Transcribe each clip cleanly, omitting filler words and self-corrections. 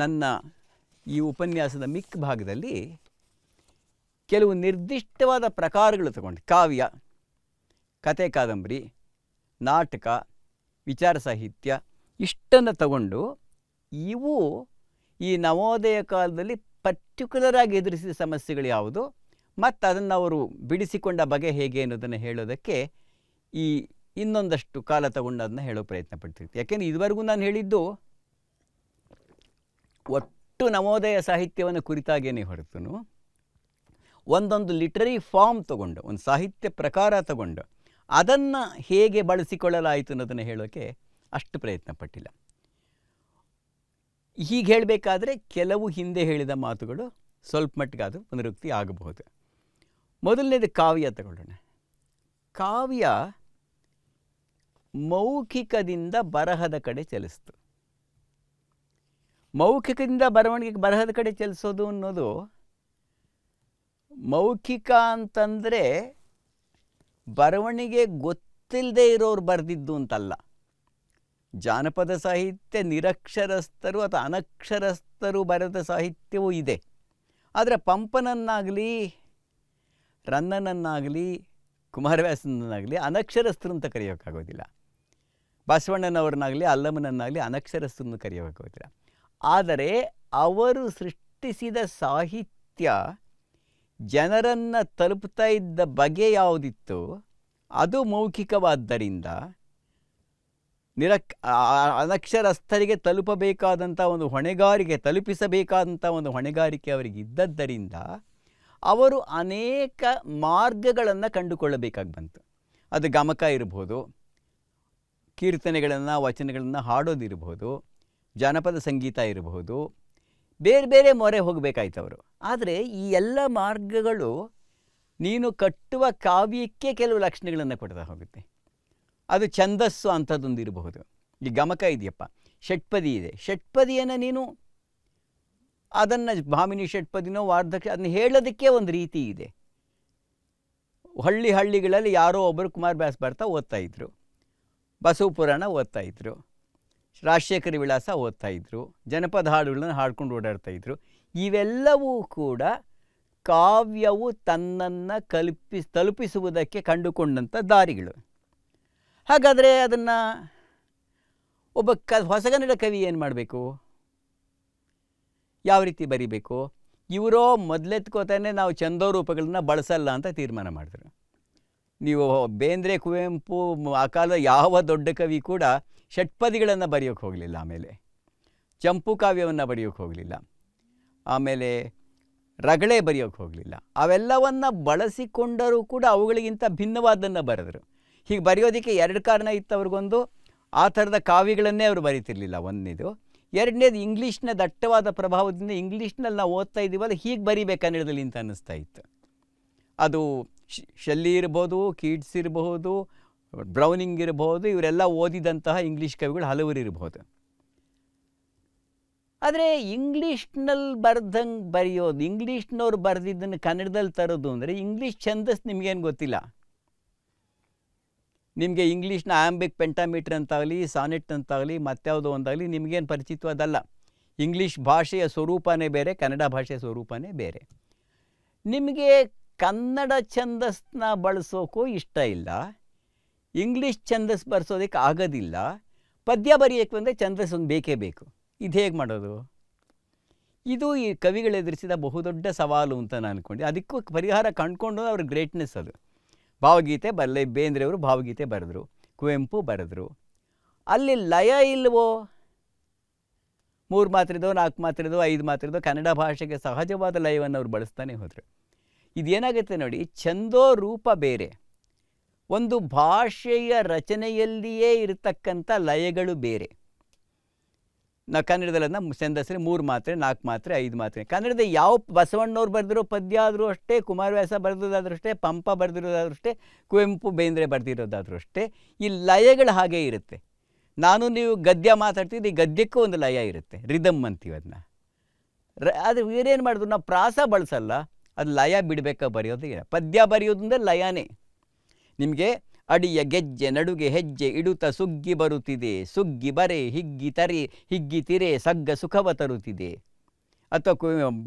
ನನ್ನ ಈ ಉಪನ್ಯಾಸದ ಮಿಕ್ಕ ಭಾಗದಲ್ಲಿ ಕೆಲವು ನಿರ್ದಿಷ್ಟವಾದ ಪ್ರಕಾರಗಳು ತಗೊಂಡು ಕಾವ್ಯ, ಕತೆ ಕಾದಂಬರಿ, ನಾಟಕ, ವಿಚಾರ ಸಾಹಿತ್ಯ ಇಷ್ಟನ್ನು ತಗೊಂಡು ಇವು ಈ ನವೋದಯ ಕಾಲದಲ್ಲಿ ಪರ್ಟಿಕ್ಯುಲರ್ ಆಗಿ ಎದುರಿಸಿದ ಸಮಸ್ಯೆಗಳು ಯಾವುದು ಮತ್ತು ಅದನ್ನು ಅವರು ಬಿಡಿಸಿಕೊಂಡ ಬಗೆ ಹೇಗೆ ಅನ್ನೋದನ್ನು ಹೇಳೋದಕ್ಕೆ ಈ ಇನ್ನೊಂದಷ್ಟು ಕಾಲ ತಗೊಂಡು ಅದನ್ನು ಹೇಳೋ ಪ್ರಯತ್ನ ಪಡ್ತಿರ್ತೀನಿ. ಯಾಕೆಂದರೆ ಇದುವರೆಗೂ ನಾನು ಹೇಳಿದ್ದು ಒಟ್ಟು ನವೋದಯ ಸಾಹಿತ್ಯವನ್ನು ಕುರಿತಾಗೇನೆ ಹೊರತು ಒಂದೊಂದು ಲಿಟ್ರರಿ ಫಾರ್ಮ್ ತಗೊಂಡು ಒಂದು ಸಾಹಿತ್ಯ ಪ್ರಕಾರ ತಗೊಂಡು ಅದನ್ನು ಹೇಗೆ ಬಳಸಿಕೊಳ್ಳಲಾಯಿತು ಅನ್ನೋದನ್ನು ಹೇಳೋಕ್ಕೆ ಅಷ್ಟು ಪ್ರಯತ್ನ ಪಟ್ಟಿಲ್ಲ. ಹೀಗೆ ಹೇಳಬೇಕಾದ್ರೆ ಕೆಲವು ಹಿಂದೆ ಹೇಳಿದ ಮಾತುಗಳು ಸ್ವಲ್ಪ ಮಟ್ಟಿಗಾದರೂ ಪುನರುಕ್ತಿ ಆಗಬಹುದು. ಮೊದಲನೇದು ಕಾವ್ಯ ತಗೊಳ್ಳೋಣ. ಕಾವ್ಯ ಮೌಖಿಕದಿಂದ ಬರಹದ ಕಡೆ ಚಲಿಸ್ತು. ಮೌಖಿಕದಿಂದ ಬರಹದ ಕಡೆ ಚಲಿಸೋದು ಅನ್ನೋದು ಮೌಖಿಕ ಅಂತಂದರೆ ಬರವಣಿಗೆ ಗೊತ್ತಿಲ್ಲದೆ ಇರೋರು ಬರೆದಿದ್ದು ಅಂತಲ್ಲ. ಜಾನಪದ ಸಾಹಿತ್ಯ ನಿರಕ್ಷರಸ್ಥರು ಅಥವಾ ಅನಕ್ಷರಸ್ಥರು ಬರೆದ ಸಾಹಿತ್ಯವೂ ಇದೆ. ಆದರೆ ಪಂಪನನ್ನಾಗಲಿ ರನ್ನನನ್ನಾಗಲಿ ಕುಮಾರವ್ಯಾಸನನ್ನಾಗಲಿ ಅನಕ್ಷರಸ್ಥರು ಅಂತ ಕರೆಯೋಕ್ಕಾಗೋದಿಲ್ಲ. ಬಸವಣ್ಣನವ್ರನ್ನಾಗಲಿ ಅಲ್ಲಮ್ಮನನ್ನಾಗಲಿ ಅನಕ್ಷರಸ್ಥರನ್ನು ಕರೆಯೋಕ್ಕಾಗೋದಿಲ್ಲ. ಆದರೆ ಅವರು ಸೃಷ್ಟಿಸಿದ ಸಾಹಿತ್ಯ ಜನರನ್ನು ತಲುಪ್ತಾ ಇದ್ದ ಬಗೆ ಯಾವುದಿತ್ತು ಅದು ಮೌಖಿಕವಾದ್ದರಿಂದ ಅನಕ್ಷರಸ್ಥರಿಗೆ ತಲುಪಬೇಕಾದಂಥ ಒಂದು ಹೊಣೆಗಾರಿಕೆ, ತಲುಪಿಸಬೇಕಾದಂಥ ಒಂದು ಹೊಣೆಗಾರಿಕೆ ಅವರಿಗೆ ಇದ್ದದ್ದರಿಂದ ಅವರು ಅನೇಕ ಮಾರ್ಗಗಳನ್ನು ಕಂಡುಕೊಳ್ಳಬೇಕಾಗಿ ಬಂತು. ಅದು ಗಮಕ ಇರ್ಬೋದು, ಕೀರ್ತನೆಗಳನ್ನು ವಚನಗಳನ್ನು ಹಾಡೋದಿರ್ಬೋದು, ಜಾನಪದ ಸಂಗೀತ ಇರಬಹುದು, ಬೇರೆ ಬೇರೆ ಮೊರೆ ಹೋಗಬೇಕಾಯ್ತು ಅವರು. ಆದರೆ ಈ ಎಲ್ಲ ಮಾರ್ಗಗಳು ನೀನು ಕಟ್ಟುವ ಕಾವ್ಯಕ್ಕೆ ಕೆಲವು ಲಕ್ಷಣಗಳನ್ನು ಕೊಡ್ತಾ ಹೋಗುತ್ತೆ. ಅದು ಛಂದಸ್ಸು ಅಂಥದ್ದೊಂದು ಇರಬಹುದು. ಈ ಗಮಕ ಇದೆಯಪ್ಪ, ಷಟ್ಪದಿ ಇದೆ, ಷಟ್ಪದಿಯನ್ನು ನೀನು ಅದನ್ನು ಭಾಮಿನಿ ಷಟ್ಪದಿನೋ ವಾರ್ಧಕ್ಷ ಅದನ್ನು ಹೇಳೋದಕ್ಕೆ ಒಂದು ರೀತಿ ಇದೆ. ಹಳ್ಳಿಗಳಲ್ಲಿ ಯಾರೋ ಒಬ್ಬರು ಕುಮಾರವ್ಯಾಸ ಬರ್ತಾ ಓದ್ತಾಯಿದ್ರು, ಬಸವ ಪುರಾಣ ಓದ್ತಾಯಿದ್ರು, ರಾಜಶೇಖರ ವಿಳಾಸ ಓದ್ತಾಯಿದ್ರು, ಜನಪದ ಹಾಡುಗಳನ್ನು ಹಾಡ್ಕೊಂಡು ಓಡಾಡ್ತಾಯಿದ್ರು. ಇವೆಲ್ಲವೂ ಕೂಡ ಕಾವ್ಯವು ತನ್ನನ್ನು ತಲುಪಿಸುವುದಕ್ಕೆ ಕಂಡುಕೊಂಡಂಥ ದಾರಿಗಳು. ಹಾಗಾದರೆ ಅದನ್ನು ಒಬ್ಬ ಹೊಸಗನ್ನಡ ಕವಿ ಏನು ಮಾಡಬೇಕು, ಯಾವ ರೀತಿ ಬರೀಬೇಕು? ಇವರೋ ಮೊದಲೆತ್ಕೋತಾನೆ ನಾವು ಛಂದೋರೂಪಗಳನ್ನ ಬಳಸಲ್ಲ ಅಂತ ತೀರ್ಮಾನ ಮಾಡಿದ್ರು. ನೀವು ಬೇಂದ್ರೆ, ಕುವೆಂಪು ಆ ಕಾಲದ ಯಾವ ದೊಡ್ಡ ಕವಿ ಕೂಡ ಷಟ್ಪದಿಗಳನ್ನು ಬರೆಯೋಕ್ಕೆ ಹೋಗಲಿಲ್ಲ. ಆಮೇಲೆ ಚಂಪು ಕಾವ್ಯವನ್ನು ಬರೆಯೋಕ್ಕೆ ಹೋಗಲಿಲ್ಲ. ಆಮೇಲೆ ರಗಳೆ ಬರೆಯೋಕ್ಕೆ ಹೋಗಲಿಲ್ಲ. ಅವೆಲ್ಲವನ್ನು ಬಳಸಿಕೊಂಡರೂ ಕೂಡ ಅವುಗಳಿಗಿಂತ ಭಿನ್ನವಾದನ್ನು ಬರೆದರು. ಹೀಗೆ ಬರೆಯೋದಕ್ಕೆ ಎರಡು ಕಾರಣ ಇತ್ತು ಅವ್ರಿಗೊಂದು, ಆ ಥರದ ಕಾವ್ಯಗಳನ್ನೇ ಅವರು ಬರೀತಿರ್ಲಿಲ್ಲ ಒಂದನೇದು. ಎರಡನೇದು ಇಂಗ್ಲೀಷ್ನ ದಟ್ಟವಾದ ಪ್ರಭಾವದಿಂದ ಇಂಗ್ಲೀಷ್ನಲ್ಲಿ ನಾವು ಓದ್ತಾ ಇದ್ದೀವಲ್ಲ, ಹೀಗೆ ಬರೀಬೇಕು ಕನ್ನಡದಲ್ಲಿ ಅಂತ ಅನ್ನಿಸ್ತಾ ಇತ್ತು. ಅದು ಶೆಲ್ಲಿ ಇರ್ಬೋದು, ಕೀಟ್ಸ್ ಇರಬಹುದು, ಬ್ರೌನಿಂಗ್ ಇರಬಹುದು, ಇವರೆಲ್ಲ ಓದಿದಂತಹ ಇಂಗ್ಲೀಷ್ ಕವಿಗಳು ಹಲವರು ಇರಬಹುದು. ಆದರೆ ಇಂಗ್ಲೀಷ್ನಲ್ಲಿ ಬರ್ದಂಗೆ ಬರೆಯೋದು, ಇಂಗ್ಲೀಷ್ನವ್ರು ಬರೆದಿದ್ದನ್ನು ಕನ್ನಡದಲ್ಲಿ ತರೋದು ಅಂದರೆ ಇಂಗ್ಲೀಷ್ ಛಂದಸ್ ನಿಮಗೇನು ಗೊತ್ತಿಲ್ಲ. ನಿಮಗೆ ಇಂಗ್ಲೀಷ್ನ ಆ್ಯಂಬಿಕ್ ಪೆಂಟಾಮೀಟ್ರ್ ಅಂತಾಗಲಿ, ಸಾನೆಟ್ ಅಂತಾಗಲಿ, ಮತ್ಯಾವುದೋ ಒಂದಾಗಲಿ ನಿಮಗೇನು ಪರಿಚಿತವಾದಲ್ಲ. ಇಂಗ್ಲೀಷ್ ಭಾಷೆಯ ಸ್ವರೂಪನೇ ಬೇರೆ, ಕನ್ನಡ ಭಾಷೆಯ ಸ್ವರೂಪನೇ ಬೇರೆ. ನಿಮಗೆ ಕನ್ನಡ ಛಂದಸ್ನ ಬಳಸೋಕ್ಕೂ ಇಷ್ಟ ಇಲ್ಲ, ಇಂಗ್ಲೀಷ್ ಛಂದಸ್ ಬರ್ಸೋದಕ್ಕೆ ಆಗೋದಿಲ್ಲ. ಪದ್ಯ ಬರೆಯೋಕ್ಕೆ ಬಂದರೆ ಛಂದಸ್ ಒಂದು ಬೇಕೇ ಬೇಕು. ಇದು ಹೇಗೆ ಮಾಡೋದು? ಇದು ಈ ಕವಿಗಳು ಎದುರಿಸಿದ ಬಹುದೊಡ್ಡ ಸವಾಲು ಅಂತ ನಾನು ಅಂದ್ಕೊಂಡೆ. ಅದಕ್ಕೂ ಪರಿಹಾರ ಕಂಡುಕೊಂಡು ಅವ್ರ ಗ್ರೇಟ್ನೆಸ್ ಅದು. ಭಾವಗೀತೆ ಬೇಂದ್ರೆಯವರು ಭಾವಗೀತೆ ಬರೆದ್ರು, ಕುವೆಂಪು ಬರೆದ್ರು. ಅಲ್ಲಿ ಲಯ ಇಲ್ವೋ? 3 ಮಾತ್ರೆದೋ 4 ಮಾತ್ರೆದೋ 5 ಮಾತ್ರೆದೋ ಕನ್ನಡ ಭಾಷೆಗೆ ಸಹಜವಾದ ಲಯವನ್ನು ಅವ್ರು ಬಳಸ್ತಾನೆ ಹೋದರು. ಇದೇನಾಗುತ್ತೆ ನೋಡಿ, ಛಂದೋ ರೂಪ ಬೇರೆ, ಒಂದು ಭಾಷೆಯ ರಚನೆಯಲ್ಲಿಯೇ ಇರತಕ್ಕಂಥ ಲಯಗಳು ಬೇರೆ. ನಾವು ಕನ್ನಡದಲ್ಲನ್ನ ಛಂದಸ್ಸಲ್ಲಿ 3 ಮಾತ್ರೆ 4 ಮಾತ್ರೆ 5 ಮಾತ್ರೆ. ಕನ್ನಡದ ಯಾವ ಬಸವಣ್ಣವ್ರು ಬರೆದಿರೋ ಪದ್ಯ ಆದರೂ ಅಷ್ಟೇ, ಕುಮಾರವ್ಯಾಸ ಬರೆದಿರೋದಾದ್ರೂ ಅಷ್ಟೇ, ಪಂಪ ಬರೆದಿರೋದಾದ್ರೂ ಅಷ್ಟೇ, ಕುವೆಂಪು ಬೇಂದ್ರೆ ಬರೆದಿರೋದಾದ್ರೂ ಅಷ್ಟೇ, ಈ ಲಯಗಳು ಹಾಗೇ ಇರುತ್ತೆ. ನಾನು ನೀವು ಗದ್ಯ ಮಾತಾಡ್ತಿದ್ದು ಈ ಗದ್ಯಕ್ಕೂ ಒಂದು ಲಯ ಇರುತ್ತೆ, ರಿದಮ್ ಅಂತೀವಿ ಅದನ್ನ. ಅದು ಇವರೇನು ಮಾಡಿದ್ರು, ನಾವು ಪ್ರಾಸ ಬಳಸಲ್ಲ, ಅದು ಲಯ ಬಿಡಬೇಕಾ ಬರೆಯೋದು. ಪದ್ಯ ಬರೆಯೋದು ಅಂದರೆ ಲಯನೇ. ನಿಮಗೆ ಅಡಿಯ ಗೆಜ್ಜೆ ನಡುಗೆ ಹೆಜ್ಜೆ ಇಡುತ್ತ ಸುಗ್ಗಿ ಬರುತ್ತಿದೆ, ಸುಗ್ಗಿ ಬರೆ ಹಿಗ್ಗಿ ತರೆ ಹಿಗ್ಗಿ ತಿರೆ ಸಗ್ಗ ಸುಖವ ತರುತ್ತಿದೆ. ಅಥವಾ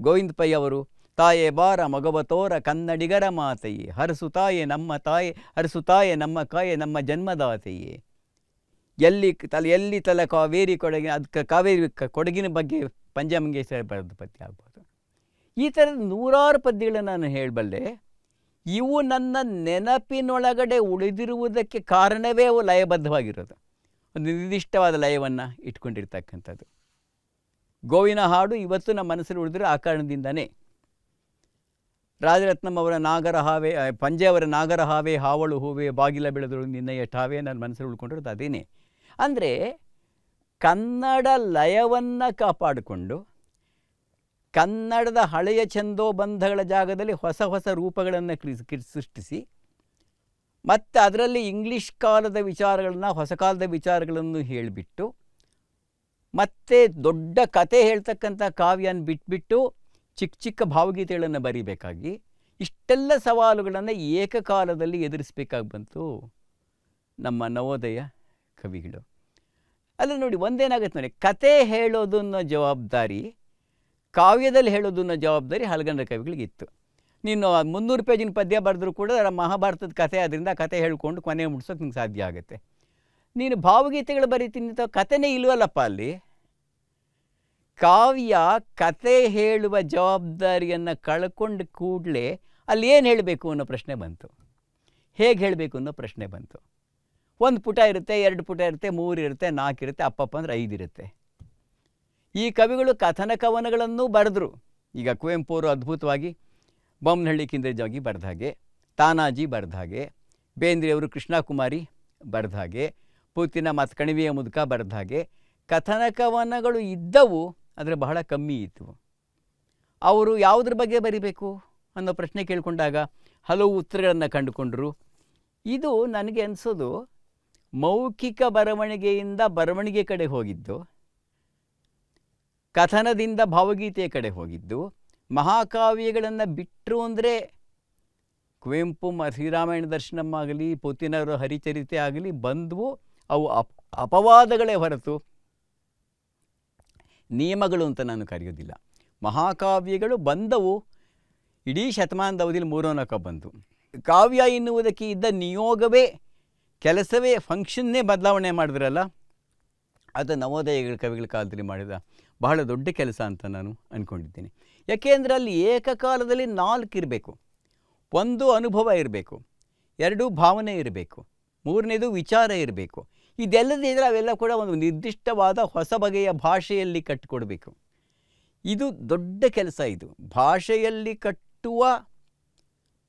ಗೋವಿಂದ ಪೈ ಅವರು ತಾಯೇ ಬಾರ ಮಗವ ತೋರ ಕನ್ನಡಿಗರ ಮಾತೆಯೇ, ಹರಸು ತಾಯೆ ನಮ್ಮ ತಾಯೆ, ಹರಸು ತಾಯೆ ನಮ್ಮ ಕಾಯೆ ನಮ್ಮ ಜನ್ಮದಾತೆಯೇ. ಎಲ್ಲಿ ತಲೆ ಕಾವೇರಿ ಕೊಡಗಿನ, ಅದಕ್ಕೆ ಕಾವೇರಿ ಕೊಡಗಿನ ಬಗ್ಗೆ ಪಂಜಮಂಗೇಶ್ವರ ಬರೆದ ಪದ್ಯ ಆಗ್ಬೋದು. ಈ ಥರದ ನೂರಾರು ಪದ್ಯಗಳನ್ನು ನಾನು ಹೇಳಬಲ್ಲೆ. ಇವು ನನ್ನ ನೆನಪಿನೊಳಗಡೆ ಉಳಿದಿರುವುದಕ್ಕೆ ಕಾರಣವೇ ಅವು ಲಯಬದ್ಧವಾಗಿರೋದು, ಒಂದು ನಿರ್ದಿಷ್ಟವಾದ ಲಯವನ್ನು ಇಟ್ಕೊಂಡಿರ್ತಕ್ಕಂಥದ್ದು. ಗೋವಿನ ಹಾಡು ಇವತ್ತು ನಮ್ಮ ಮನಸ್ಸಲ್ಲಿ ಉಳಿದಿರೋ ಆ ಕಾರಣದಿಂದನೇ. ರಾಜರತ್ನಂ ಅವರ ನಾಗರ ಹಾವೆ, ಪಂಜೆ ಅವರ ನಾಗರ ಹಾವೆ ಹಾವಳು ಹೂವೆ ಬಾಗಿಲ ಬೆಳೆದಳು ನಿನ್ನಯ ಠಾವೆ ನನ್ನ ಮನಸ್ಸಲ್ಲಿ ಉಳ್ಕೊಂಡಿರೋದು ಅದೇನೇ. ಅಂದರೆ ಕನ್ನಡ ಲಯವನ್ನು ಕಾಪಾಡಿಕೊಂಡು ಕನ್ನಡದ ಹಳೆಯ ಛಂದೋಬಂಧಗಳ ಜಾಗದಲ್ಲಿ ಹೊಸ ಹೊಸ ರೂಪಗಳನ್ನು ಸೃಷ್ಟಿಸಿ, ಮತ್ತು ಅದರಲ್ಲಿ ಇಂಗ್ಲೀಷ್ ಕಾಲದ ವಿಚಾರಗಳನ್ನು ಹೊಸ ಕಾಲದ ವಿಚಾರಗಳನ್ನು ಹೇಳಿಬಿಟ್ಟು, ಮತ್ತು ದೊಡ್ಡ ಕತೆ ಹೇಳ್ತಕ್ಕಂಥ ಕಾವ್ಯನ ಬಿಟ್ಬಿಟ್ಟು ಚಿಕ್ಕ ಚಿಕ್ಕ ಭಾವಗೀತೆಗಳನ್ನು ಬರೀಬೇಕಾಗಿ ಇಷ್ಟೆಲ್ಲ ಸವಾಲುಗಳನ್ನು ಏಕಕಾಲದಲ್ಲಿ ಎದುರಿಸಬೇಕಾಗಿ ಬಂತು ನಮ್ಮ ನವೋದಯ ಕವಿಗಳು. ಅಲ್ಲಿ ನೋಡಿ, ಒಂದೇನಾಗುತ್ತೆ ನೋಡಿ, ಕತೆ ಹೇಳೋದನ್ನ ಜವಾಬ್ದಾರಿ, ಕಾವ್ಯದಲ್ಲಿ ಹೇಳೋದನ್ನ ಜವಾಬ್ದಾರಿ ಹಲಗನ್ನಡ ಕವಿಗಳಿಗಿತ್ತು. ನೀನು 300 ಪೇಜಿನ ಪದ್ಯ ಬರೆದ್ರೂ ಕೂಡ ಮಹಾಭಾರತದ ಕಥೆ, ಅದರಿಂದ ಕತೆ ಹೇಳ್ಕೊಂಡು ಕೊನೆ ಮುಡ್ಸೋಕೆ ನಿಂಗೆ ಸಾಧ್ಯ ಆಗುತ್ತೆ. ನೀನು ಭಾವಗೀತೆಗಳು ಬರೀತೀನಿ ಅಂತ ಕಥೆನೇ ಇಲ್ವಲ್ಲಪ್ಪ ಅಲ್ಲಿ. ಕಾವ್ಯ ಕತೆ ಹೇಳುವ ಜವಾಬ್ದಾರಿಯನ್ನು ಕಳ್ಕೊಂಡು ಕೂಡಲೇ ಅಲ್ಲಿ ಏನು ಹೇಳಬೇಕು ಅನ್ನೋ ಪ್ರಶ್ನೆ ಬಂತು, ಹೇಗೆ ಹೇಳಬೇಕು ಅನ್ನೋ ಪ್ರಶ್ನೆ ಬಂತು. 1 ಪುಟ ಇರುತ್ತೆ, 2 ಪುಟ ಇರುತ್ತೆ, 3 ಇರುತ್ತೆ, 4 ಇರುತ್ತೆ, ಅಪ್ಪಪ್ಪ ಅಂದರೆ 5 ಇರುತ್ತೆ. ಈ ಕವಿಗಳು ಕಥನ ಕವನಗಳನ್ನು ಬರೆದ್ರು. ಈಗ ಕುವೆಂಪು ಅವರು ಅದ್ಭುತವಾಗಿ ಬೊಮ್ಮನಹಳ್ಳಿ ಕಿಂದ್ರಜಾಗಿ ಬರೆದ ಹಾಗೆ, ತಾನಾಜಿ ಬರೆದ ಹಾಗೆ, ಬೇಂದ್ರೆಯವರು ಕೃಷ್ಣ ಕುಮಾರಿ ಬರೆದ ಹಾಗೆ, ಪೂತಿನ ಮತ್ತು ಕಣಿವೆಯ ಮುದುಕ ಬರೆದ ಹಾಗೆ ಕಥನ ಕವನಗಳು ಇದ್ದವು, ಆದರೆ ಬಹಳ ಕಮ್ಮಿ ಇತ್ತು. ಅವರು ಯಾವುದ್ರ ಬಗ್ಗೆ ಬರಿಬೇಕು ಅನ್ನೋ ಪ್ರಶ್ನೆ ಕೇಳಿಕೊಂಡಾಗ ಹಲವು ಉತ್ತರಗಳನ್ನು ಕಂಡುಕೊಂಡರು. ಇದು ನನಗೆ ಅನಿಸೋದು ಮೌಖಿಕ ಬರವಣಿಗೆಯಿಂದ ಬರವಣಿಗೆ ಕಡೆ ಹೋಗಿದ್ದು, ಕಥನದಿಂದ ಭಾವಗೀತೆಯ ಕಡೆ ಹೋಗಿದ್ದು. ಮಹಾಕಾವ್ಯಗಳನ್ನು ಬಿಟ್ಟರು ಅಂದರೆ ಕುವೆಂಪು ಶ್ರೀರಾಮಾಯಣ ದರ್ಶನಂ ಆಗಲಿ, ಪೂತಿನವರ ಹರಿಚರಿತೆ ಆಗಲಿ ಬಂದವು, ಅವು ಅಪವಾದಗಳೇ ಹೊರತು ನಿಯಮಗಳು ಅಂತ ನಾನು ಕರೆಯೋದಿಲ್ಲ. ಮಹಾಕಾವ್ಯಗಳು ಬಂದವು, ಇಡೀ ಶತಮಾನದ ಅವಧಿಯಲ್ಲಿ 3-4 ಬಂತು. ಕಾವ್ಯ ಎನ್ನುವುದಕ್ಕೆ ಇದ್ದ ನಿಯೋಗವೇ, ಕೆಲಸವೇ, ಫಂಕ್ಷನ್ನೇ ಬದಲಾವಣೆ ಮಾಡಿದ್ರಲ್ಲ, ಅದು ನವೋದಯ ಕವಿಗಳ ಕಾಲದಲ್ಲಿ ಮಾಡಿದ ಬಹಳ ದೊಡ್ಡ ಕೆಲಸ ಅಂತ ನಾನು ಅಂದ್ಕೊಂಡಿದ್ದೀನಿ. ಯಾಕೆಂದರೆ ಅಲ್ಲಿ ಏಕಕಾಲದಲ್ಲಿ 4 ಇರಬೇಕು. 1 ಅನುಭವ ಇರಬೇಕು, 2 ಭಾವನೆ ಇರಬೇಕು, 3ನೇದು ವಿಚಾರ ಇರಬೇಕು. ಇದೆಲ್ಲದಿದ್ದರೆ ಅವೆಲ್ಲ ಕೂಡ ಒಂದು ನಿರ್ದಿಷ್ಟವಾದ ಹೊಸ ಬಗೆಯ ಭಾಷೆಯಲ್ಲಿ ಕಟ್ಟಿಕೊಡ್ಬೇಕು. ಇದು ದೊಡ್ಡ ಕೆಲಸ. ಇದು ಭಾಷೆಯಲ್ಲಿ ಕಟ್ಟುವ,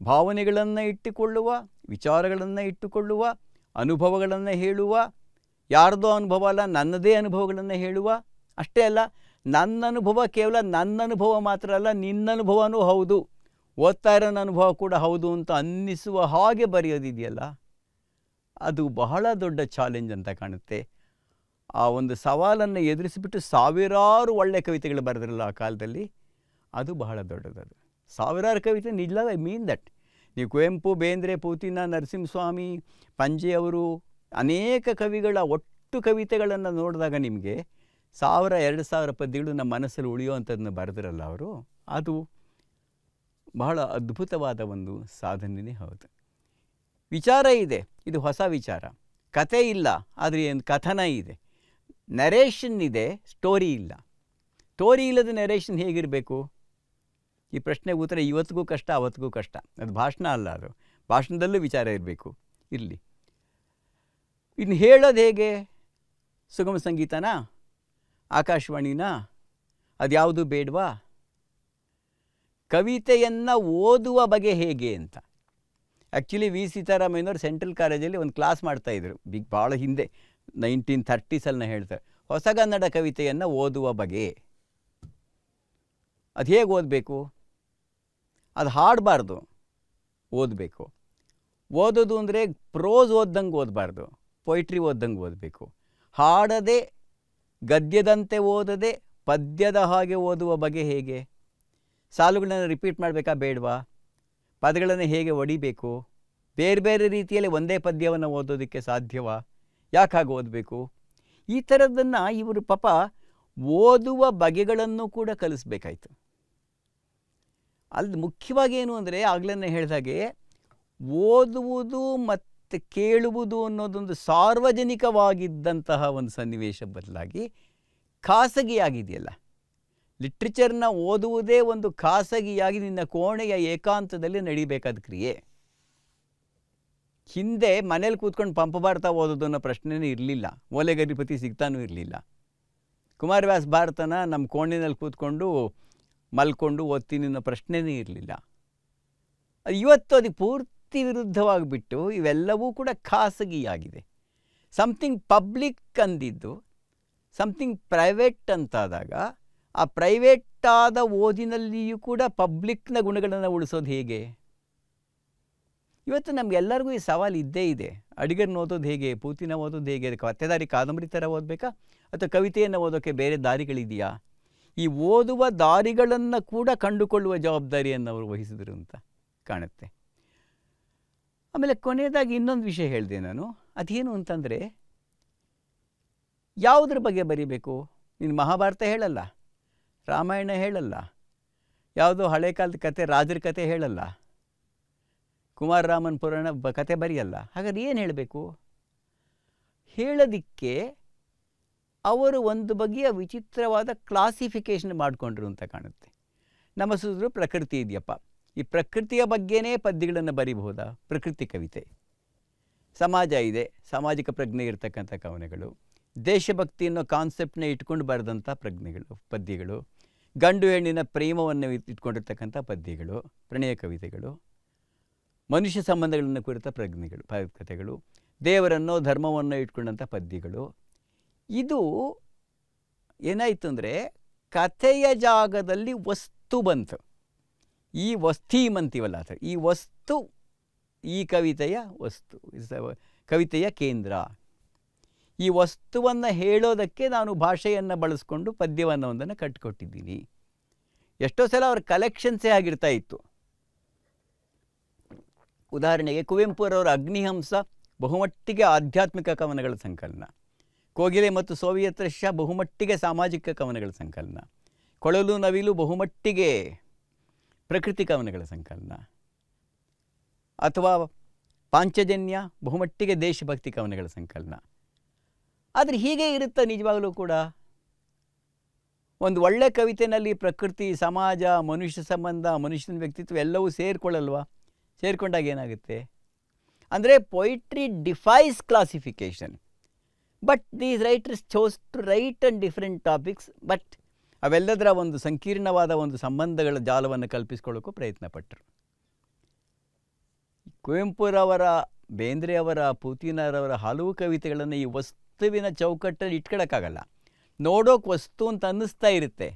ಭಾವನೆಗಳನ್ನು ಇಟ್ಟುಕೊಳ್ಳುವ, ವಿಚಾರಗಳನ್ನು ಇಟ್ಟುಕೊಳ್ಳುವ, ಅನುಭವಗಳನ್ನು ಹೇಳುವ, ಯಾರ್ದೋ ಅನುಭವ ಅಲ್ಲ ನನ್ನದೇ ಅನುಭವಗಳನ್ನು ಹೇಳುವ. ಅಷ್ಟೇ ಅಲ್ಲ, ನನ್ನ ಅನುಭವ ಕೇವಲ ನನ್ನ ಅನುಭವ ಮಾತ್ರ ಅಲ್ಲ, ನಿನ್ನ ಅನುಭವನೂ ಹೌದು, ಓದ್ತಾ ಇರೋನ ಅನುಭವ ಕೂಡ ಹೌದು ಅಂತ ಅನ್ನಿಸುವ ಹಾಗೆ ಬರೆಯೋದಿದೆಯಲ್ಲ, ಅದು ಬಹಳ ದೊಡ್ಡ ಚಾಲೆಂಜ್ ಅಂತ ಕಾಣುತ್ತೆ. ಆ ಒಂದು ಸವಾಲನ್ನು ಎದುರಿಸಿಬಿಟ್ಟು ಸಾವಿರಾರು ಒಳ್ಳೆಯ ಕವಿತೆಗಳು ಬರೆದ್ರಲ್ಲ ಆ ಕಾಲದಲ್ಲಿ, ಅದು ಬಹಳ ದೊಡ್ಡದದು. ಸಾವಿರಾರು ಕವಿತೆ, ನಿಜ, ಐ ಮೀನ್ ದಟ್. ನೀವು ಕುವೆಂಪು, ಬೇಂದ್ರೆ, ಪೂತಿನ, ನರಸಿಂಹಸ್ವಾಮಿ, ಪಂಜೆಯವರು, ಅನೇಕ ಕವಿಗಳ ಒಟ್ಟು ಕವಿತೆಗಳನ್ನು ನೋಡಿದಾಗ ನಿಮಗೆ 1000-2000 ಪದ್ಯಗಳು ನಮ್ಮ ಮನಸ್ಸಲ್ಲಿ ಉಳಿಯುವಂಥದ್ದನ್ನು ಬರೆದ್ರಲ್ಲ ಅವರು, ಅದು ಬಹಳ ಅದ್ಭುತವಾದ ಒಂದು ಸಾಧನೆಯೇ ಹೌದು. ವಿಚಾರ ಇದೆ, ಇದು ಹೊಸ ವಿಚಾರ. ಕತೆ ಇಲ್ಲ, ಆದರೆ ಏನು ಕಥನ ಇದೆ, ನರೇಷನ್ ಇದೆ, ಸ್ಟೋರಿ ಇಲ್ಲ. ಸ್ಟೋರಿ ಇಲ್ಲದ ನರೇಷನ್ ಹೇಗಿರಬೇಕು? ಈ ಪ್ರಶ್ನೆಗೆ ಉತ್ತರ ಇವತ್ತಿಗೂ ಕಷ್ಟ, ಅವತ್ತಿಗೂ ಕಷ್ಟ. ಅದು ಭಾಷಣ ಅಲ್ಲ, ಅದು ಭಾಷಣದಲ್ಲೂ ವಿಚಾರ ಇರಬೇಕು. ಇರಲಿ, ಇನ್ನು ಹೇಳೋದು ಹೇಗೆ? ಸುಗಮ ಸಂಗೀತನಾ, ಆಕಾಶವಾಣಿನಾ, ಅದ್ಯಾವುದು ಬೇಡವಾ? ಕವಿತೆಯನ್ನು ಓದುವ ಬಗೆ ಹೇಗೆ ಅಂತ. ಆ್ಯಕ್ಚುಲಿ ವಿ ಸೀತಾರಾಮಯ್ಯನವರು ಸೆಂಟ್ರಲ್ ಕಾಲೇಜಲ್ಲಿ ಒಂದು ಕ್ಲಾಸ್ ಮಾಡ್ತಾಯಿದ್ರು, ಭಾಳ ಹಿಂದೆ 1930s ಹೇಳ್ತಾರೆ. ಹೊಸಗನ್ನಡ ಕವಿತೆಯನ್ನು ಓದುವ ಬಗೆ, ಅದು ಹೇಗೆ ಓದಬೇಕು? ಅದು ಹಾಡಬಾರ್ದು, ಓದಬೇಕು. ಓದೋದು ಅಂದರೆ ಪ್ರೋಸ್ ಓದ್ದಂಗೆ ಓದಬಾರ್ದು, ಪೊಯಿಟ್ರಿ ಓದ್ದಂಗೆ ಓದಬೇಕು. ಹಾಡದೆ, ಗದ್ಯದಂತೆ ಓದದೆ, ಪದ್ಯದ ಹಾಗೆ ಓದುವ ಬಗೆ ಹೇಗೆ? ಸಾಲುಗಳನ್ನು ರಿಪೀಟ್ ಮಾಡಬೇಕಾ ಬೇಡವಾ? ಪದಗಳನ್ನು ಹೇಗೆ ಹೊಡಿಬೇಕು? ಬೇರೆ ಬೇರೆ ರೀತಿಯಲ್ಲಿ ಒಂದೇ ಪದ್ಯವನ್ನು ಓದೋದಕ್ಕೆ ಸಾಧ್ಯವಾ? ಯಾಕೆ ಹಾಗೆ ಓದಬೇಕು? ಈ ಥರದ್ದನ್ನು ಇವರು ಪಾಪ ಓದುವ ಬಗೆಗಳನ್ನು ಕೂಡ ಕಲಿಸ್ಬೇಕಾಯ್ತು. ಅಲ್ಲಿ ಮುಖ್ಯವಾಗಿ ಏನು ಅಂದರೆ, ಆಗಲೇ ಹೇಳಿದಾಗೆ ಓದುವುದು ಮತ್ತು ಕೇಳುವುದು ಅನ್ನೋದೊಂದು ಸಾರ್ವಜನಿಕವಾಗಿದ್ದಂತಹ ಒಂದು ಸನ್ನಿವೇಶ ಬದಲಾಗಿ ಖಾಸಗಿಯಾಗಿದೆಯಲ್ಲ. ಲಿಟ್ರೇಚರ್ನ ಓದುವುದೇ ಒಂದು ಖಾಸಗಿಯಾಗಿ ನಿನ್ನ ಕೋಣೆಯ ಏಕಾಂತದಲ್ಲಿ ನಡಿಬೇಕಾದ ಕ್ರಿಯೆ. ಹಿಂದೆ ಮನೇಲಿ ಕೂತ್ಕೊಂಡು ಪಂಪಭಾರತ ಓದೋದು ಅನ್ನೋ ಪ್ರಶ್ನೆನೇ ಇರಲಿಲ್ಲ. ಓಲೆಗರಿಪತಿ ಸಿಗ್ತಾನೂ ಇರಲಿಲ್ಲ. ಕುಮಾರವ್ಯಾಸ ಭಾರತನ ನಮ್ಮ ಕೋಣೆಯಲ್ಲಿ ಕೂತ್ಕೊಂಡು ಮಲ್ಕೊಂಡು ಓದ್ತೀನಿ ಅನ್ನೋ ಪ್ರಶ್ನೆನೇ ಇರಲಿಲ್ಲ. ಇವತ್ತು ಅದಕ್ಕೆ ಪೂರ್ತಿ ವಿರುದ್ಧವಾಗಿಬಿಟ್ಟು ಇವೆಲ್ಲವೂ ಕೂಡ ಖಾಸಗಿಯಾಗಿದೆ. ಸಮಥಿಂಗ್ ಪಬ್ಲಿಕ್ ಅಂದಿದ್ದು ಸಮಥಿಂಗ್ ಪ್ರೈವೇಟ್ ಅಂತಾದಾಗ ಆ ಪ್ರೈವೇಟ್ ಆದ ಓದಿನಲ್ಲಿಯೂ ಕೂಡ ಪಬ್ಲಿಕ್ನ ಗುಣಗಳನ್ನು ಉಳಿಸೋದು ಹೇಗೆ? ಇವತ್ತು ನಮಗೆಲ್ಲರಿಗೂ ಈ ಸವಾಲು ಇದ್ದೇ ಇದೆ. ಅಡಿಗರನ್ನ ಓದೋದು ಹೇಗೆ? ಪೂತಿನ ಓದೋದು ಹೇಗೆ? ಕಥೆದಾರಿ ಕಾದಂಬರಿ ಥರ ಓದಬೇಕಾ ಅಥವಾ ಕವಿತೆಯನ್ನು ಓದೋಕ್ಕೆ ಬೇರೆ ದಾರಿಗಳಿದೆಯಾ? ಈ ಓದುವ ದಾರಿಗಳನ್ನು ಕೂಡ ಕಂಡುಕೊಳ್ಳುವ ಜವಾಬ್ದಾರಿಯನ್ನು ಅವರು ವಹಿಸಿದರು ಅಂತ ಕಾಣುತ್ತೆ. ಆಮೇಲೆ ಕೊನೆಯದಾಗಿ ಇನ್ನೊಂದು ವಿಷಯ ಹೇಳಿದೆ ನಾನು. ಅದೇನು ಅಂತಂದರೆ, ಯಾವುದ್ರ ಬಗ್ಗೆ ಬರೀಬೇಕು? ನೀನು ಮಹಾಭಾರತ ಹೇಳಲ್ಲ, ರಾಮಾಯಣ ಹೇಳಲ್ಲ, ಯಾವುದೋ ಹಳೆ ಕಾಲದ ಕತೆ ರಾಜರ ಕತೆ ಹೇಳಲ್ಲ, ಕುಮಾರರಾಮನ್ ಪುರಾಣ ಕತೆ ಬರೆಯಲ್ಲ. ಹಾಗಾದ್ರೆ ಏನು ಹೇಳಬೇಕು? ಹೇಳೋದಕ್ಕೆ ಅವರು ಒಂದು ಬಗೆಯ ವಿಚಿತ್ರವಾದ ಕ್ಲಾಸಿಫಿಕೇಷನ್ ಮಾಡಿಕೊಂಡ್ರು ಅಂತ ಕಾಣುತ್ತೆ. ನಮ್ಮ ಸುತ್ತಲೂ ಪ್ರಕೃತಿ ಇದೆಯಪ್ಪ, ಈ ಪ್ರಕೃತಿಯ ಬಗ್ಗೆನೇ ಪದ್ಯಗಳನ್ನು ಬರೀಬಹುದಾ? ಪ್ರಕೃತಿ ಕವಿತೆ. ಸಮಾಜ ಇದೆ, ಸಾಮಾಜಿಕ ಪ್ರಜ್ಞೆ ಇರತಕ್ಕಂಥ ಕವನಗಳು. ದೇಶಭಕ್ತಿ ಅನ್ನೋ ಕಾನ್ಸೆಪ್ಟ್ನ ಇಟ್ಕೊಂಡು ಬರೆದಂಥ ಪದ್ಯಗಳು. ಗಂಡು ಹೆಣ್ಣಿನ ಪ್ರೇಮವನ್ನು ಇಟ್ಕೊಂಡಿರ್ತಕ್ಕಂಥ ಪದ್ಯಗಳು, ಪ್ರಣಯ ಕವಿತೆಗಳು, ಮನುಷ್ಯ ಸಂಬಂಧಗಳನ್ನು ಕುರಿತ ಕಥೆಗಳು, ದೇವರನ್ನೋ ಧರ್ಮವನ್ನು ಇಟ್ಕೊಂಡಂಥ ಪದ್ಯಗಳು. ಇದು ಏನಾಯಿತು ಅಂದರೆ, ಕಥೆಯ ಜಾಗದಲ್ಲಿ ವಸ್ತು ಬಂತು. ಈ ವಸ್ತೀಮ್ ಅಂತೀವಲ್ಲ, ಈ ವಸ್ತು ಈ ಕವಿತೆಯ ವಸ್ತು, ಕವಿತೆಯ ಕೇಂದ್ರ. ಈ ವಸ್ತುವನ್ನು ಹೇಳೋದಕ್ಕೆ ನಾನು ಭಾಷೆಯನ್ನು ಬಳಸ್ಕೊಂಡು ಪದ್ಯವನ್ನು ಒಂದನ್ನು ಕಟ್ಟಿಕೊಟ್ಟಿದ್ದೀನಿ. ಎಷ್ಟೋ ಸಲ ಅವ್ರ ಕಲೆಕ್ಷನ್ಸೇ ಆಗಿರ್ತಾ ಇತ್ತು. ಉದಾಹರಣೆಗೆ ಕುವೆಂಪುರವರ ಅಗ್ನಿಹಂಸ ಬಹುಮಟ್ಟಿಗೆ ಆಧ್ಯಾತ್ಮಿಕ ಕವನಗಳ ಸಂಕಲನ. ಕೋಗಿಲೆ ಮತ್ತು ಸೋವಿಯತ್ ರಷ್ಯಾ ಬಹುಮಟ್ಟಿಗೆ ಸಾಮಾಜಿಕ ಕವನಗಳ ಸಂಕಲನ. ಕೊಳಲು ನವಿಲು ಬಹುಮಟ್ಟಿಗೆ ಪ್ರಕೃತಿ ಕವನಗಳ ಸಂಕಲನ. ಅಥವಾ ಪಾಂಚಜನ್ಯ ಬಹುಮಟ್ಟಿಗೆ ದೇಶಭಕ್ತಿ ಕವನಗಳ ಸಂಕಲನ. ಆದರೆ ಹೀಗೆ ಇರುತ್ತೆ ನಿಜವಾಗಲೂ ಕೂಡ. ಒಂದು ಒಳ್ಳೆ ಕವಿತೆಯಲ್ಲಿ ಪ್ರಕೃತಿ, ಸಮಾಜ, ಮನುಷ್ಯ ಸಂಬಂಧ, ಮನುಷ್ಯನ ವ್ಯಕ್ತಿತ್ವ ಎಲ್ಲವೂ ಸೇರಿಕೊಳ್ಳಲ್ವಾ? ಸೇರಿಕೊಂಡಾಗ ಏನಾಗುತ್ತೆ ಅಂದರೆ, poetry defies classification. But these writers chose to write on different topics. But ಅವೆಲ್ಲದರ ಒಂದು ಸಂಕೀರ್ಣವಾದ ಒಂದು ಸಂಬಂಧಗಳ ಜಾಲವನ್ನು ಕಲ್ಪಿಸ್ಕೊಳ್ಳೋಕ್ಕೂ ಪ್ರಯತ್ನ ಪಟ್ಟರು. ಕುವೆಂಪುರವರ, ಬೇಂದ್ರೆಯವರ, ಪೂತಿನರವರ ಹಲವು ಕವಿತೆಗಳನ್ನು ಈ ವಸ್ತುವಿನ ಚೌಕಟ್ಟಲ್ಲಿ ಇಟ್ಕೊಳ್ಳೋಕ್ಕಾಗಲ್ಲ. ನೋಡೋಕೆ ವಸ್ತು ಅಂತ ಅನ್ನಿಸ್ತಾ ಇರುತ್ತೆ,